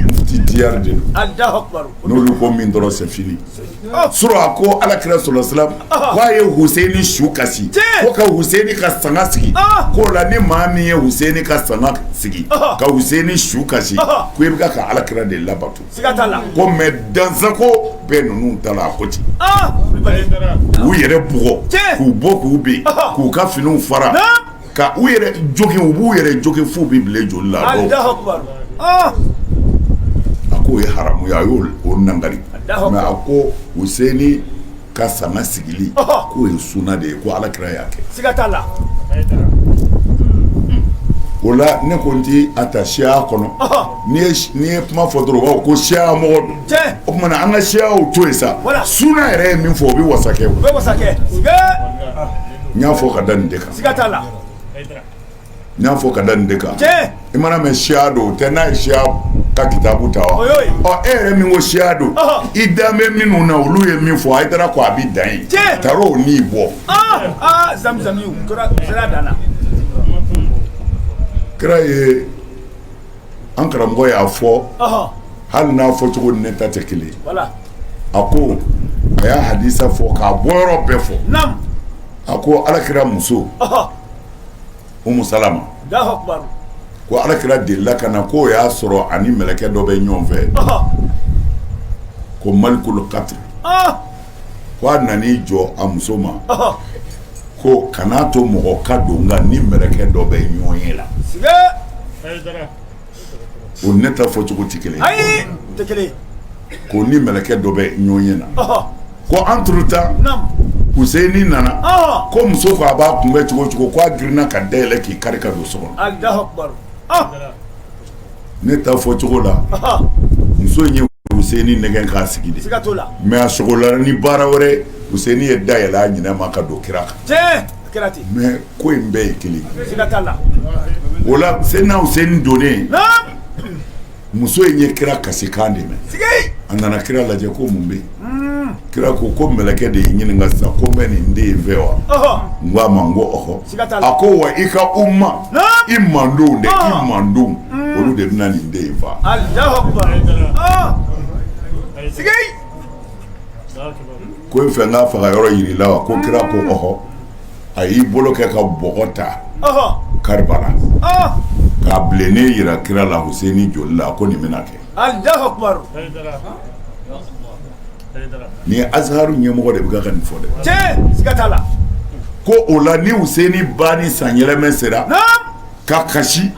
mufti Diyar de n'olu ko min dɔrɔn c'est fini sura a ko ala kira sɔrɔ silam k'a ye Hussein su kasi ko ka Hussein ka sanga sigi k'o la ni maa min ye Hussein ka sanga sigi ka Hussein su kasi ko i bɛ ka ala kira de labato ko mais dansako bɛɛ ninnu ta la a ko ten u yɛrɛ bugɔ k'u bɔ k'u ben k'u ka finiw fara ka u yɛrɛ jogin u b'u yɛrɛ jogin f'u bi bilen joli la a ko o ye haramu ye a y'o nangari mais a ko Hussein ka sanga sigili k'o ye sunna de ye ko ala kira y'a kɛ o la ne ko n ti a ta siya kɔnɔ n'i ye kuma fɔ dɔrɔn u b'a fɔ ko siya mɔgɔ don o tuma na an ka siyaw to yen sa sunna yɛrɛ ye min fɔ o bɛ wasa kɛ n y'a fɔ ka da nin de kan n y'a fɔ ka da nin de kan i mana mɛn siya don o tɛ n'a ye siya ka kitabu ta wa e yɛrɛ min ko siya don i dan bɛ minnu na olu ye min fɔ a ye dara ko a bɛ dan ye taara o n'i bɔ kira ye an karamɔgɔ y'a fɔ hali n'a fɔ cogo ni ne ta tɛ kelen a ko a y'a hadisa fɔ k'a bɔ yɔrɔ bɛɛ fɔ a ko alakira muso Umu Salama ko alakira delila ka na k'o y'a sɔrɔ ani mɛlɛkɛ dɔ bɛ ɲɔgɔn fɛ ko Malikul Qatr ko a nan'i jɔ a muso ma ko kan'a to mɔgɔ ka don nka ni mɛlɛkɛ dɔ bɛ ɲɔgɔn ye la o ne ta fɔ cogo tɛ kelen ko ni mɛlɛkɛ dɔ bɛ ɲɔgɔn ye na ko entre temps Hussein nana ko muso ko a b'a kunbɛ cogo cogo ko a girinna ka dayɛlɛ k'i kari ka don so kɔnɔ ne ta fɔ cogo la muso in ye Useni nɛgɛn k'a sigi de siga t'o la mais a sogola ni baara wɛrɛ Useni ye da yɛlɛ a ɲinɛ ka don kira kan tiɲɛ a kɛra ten mais ko in bɛɛ ye kelen siga t'a la o la Seydina Useni donnen naam muso in ye kira kasi kan de mɛn sigi a nana kira lajɛ ko mun bɛ yen kira ko mɛlɛkɛ de y'i ɲininka sisan ko n bɛ nin den in fɛ wa n ko a ma n ko ɔhɔ a ko wa i ka umma i mandenw dɛ i mandenw olu de bɛna nin den in fa Allahu Akbar sigi ko in fɛ n k'a faga yɔrɔ yiri la wa ko kira ko ɔhɔ a y'i bolo kɛ ka bɔgɔ ta Karibala k'a bilennen yira kira la Huseni joli la ko nin bɛna kɛ Allahu Akbar ni ye Azaharu ɲɛmɔgɔ de bɛ ka nin fɔ dɛ tiɲɛ siga t'a la ko o la ni Huseni ba ni san yɛlɛmɛ sera ka kasi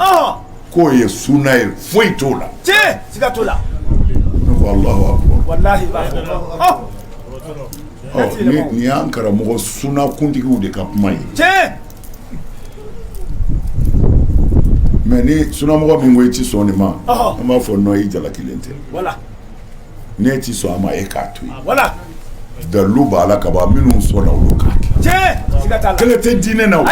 k'o ye sunna ye foyi t'o la tiɲɛ siga t'o la ne ko Allahu Akbar wallahi ni y'an karamɔgɔ sunna kuntigiw de ka kuma ye tiɲɛ mais ni sunnamɔgɔ min ko i ti sɔn nin ma an b'a fɔ non i jalakilen tɛ voilà ne ti sɔn a ma e k'a to yen voilà dalilu b'a la ka ban minnu sɔnna olu k'a kɛ tiɲɛ siga t'a la kɛlɛ tɛ diinɛ na o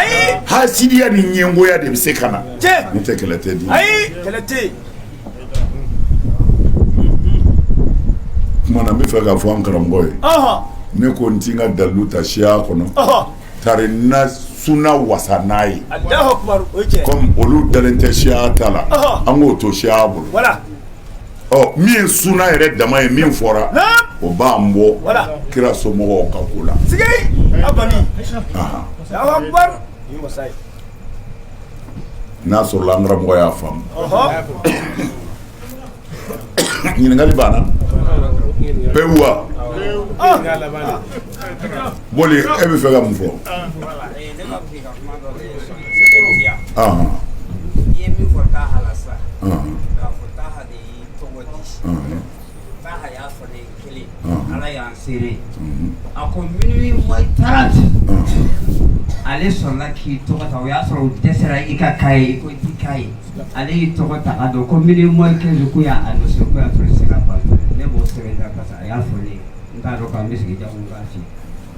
hasidiya ni ɲɛngoya de bɛ se ka na tiɲɛ ne tɛ kɛlɛ tɛ diinɛ ayi kɛlɛ tɛ yen kuma na n bɛ fɛ k'a fɔ an karamɔgɔ ye ne ko n ti n ka dalilu ta siya kɔnɔ tari na sunna wasa n'a ye Allahu Akbar o ye tiɲɛ comme olu dalen tɛ siya ta la an k'o to siya bolo voilà min ye sunna yɛrɛ dama ye min fɔra o b'an bɔ kira somɔgɔw ka ko la sigi a kɔni Allahu Akbar n'a sɔrɔla an karamɔgɔ y'a faamu ɲininkali banna pewu wa boli e bɛ fɛ ka mun fɔ i ye min fɔ Taha la sa k'a fɔ Taha de y'i tɔgɔ di Taha y'a fɔ ne kelen Ala y'an seere a ko minuit moins 30 ale sɔrɔla k'i tɔgɔ ta o y'a sɔrɔ o dɛsɛra i ka k'a ye i ko i t'i k'a ye ale y'i tɔgɔ ta ka dɔn ko minuit moins 15 ko y'a annoncé ko y'a sɔrɔ i se ka ban ne b'o sɛbɛnta parce que a y'a fɔ ne n t'a dɔn k'an bɛ sigi jago k'a f'i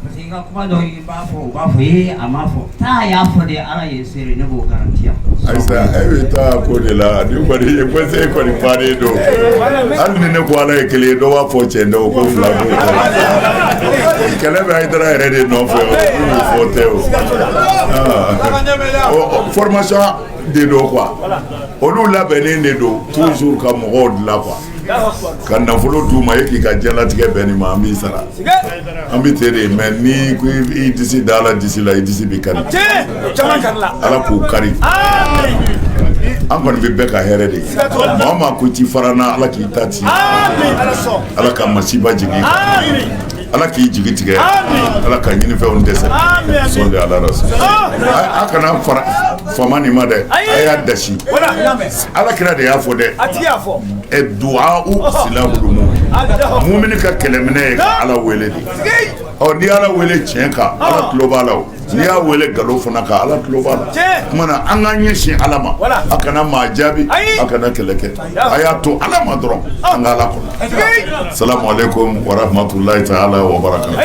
parce que i ka kuma dɔ i b'a fɔ o b'a fɔ a m'a fɔ Taha y'a fɔ de Ala ye seere ne b'o garanti yan ayisa e bɛ taa ko de la ni kɔni ye conseil kɔni bannen don hali ni ne ko Ala ye kelen ye dɔ b'a fɔ cɛ dɔw ko fila b'o kɛlɛ bɛ Hayidara yɛrɛ de nɔfɛ o fɔ tɛ o formation de don quoi olu labɛnnen de don toujours ka mɔgɔw dilan quoi ka nafolo d'u ma e k'i ka diɲɛlatigɛ bɛn nin ma an b'i sara an bɛ ten de mais ni ko i disi da Ala disi la i disi bɛ kari Ala k'u kari an kɔni bɛ bɛɛ ka hɛrɛ de ye maa o maa ko ci fara na Ala k'i ta ci Ala ka masiba jigin Ala k'i jigi tigɛ Ala ka ɲinifɛnw dɛsɛ sɔli Ala rasul a kana fara fama nin ma dɛ a y'a dasi Ala kira de y'a fɔ dɛ du'a'u silahul mu'min mumini ka kɛlɛminɛ ye ka Ala wele de n'i Ala wele tiɲɛ kan Ala tulo b'a la o n'i y'a wele nkalon fana kan Ala tulo b'a la kuma na an k'an ɲɛsin Ala ma a kana maa jaabi a kana kɛlɛ kɛ a y'a to Ala ma dɔrɔn an ka Ala kɔnɔ salamu alaikum wa rahmatulahi ta'ala wa barakatuh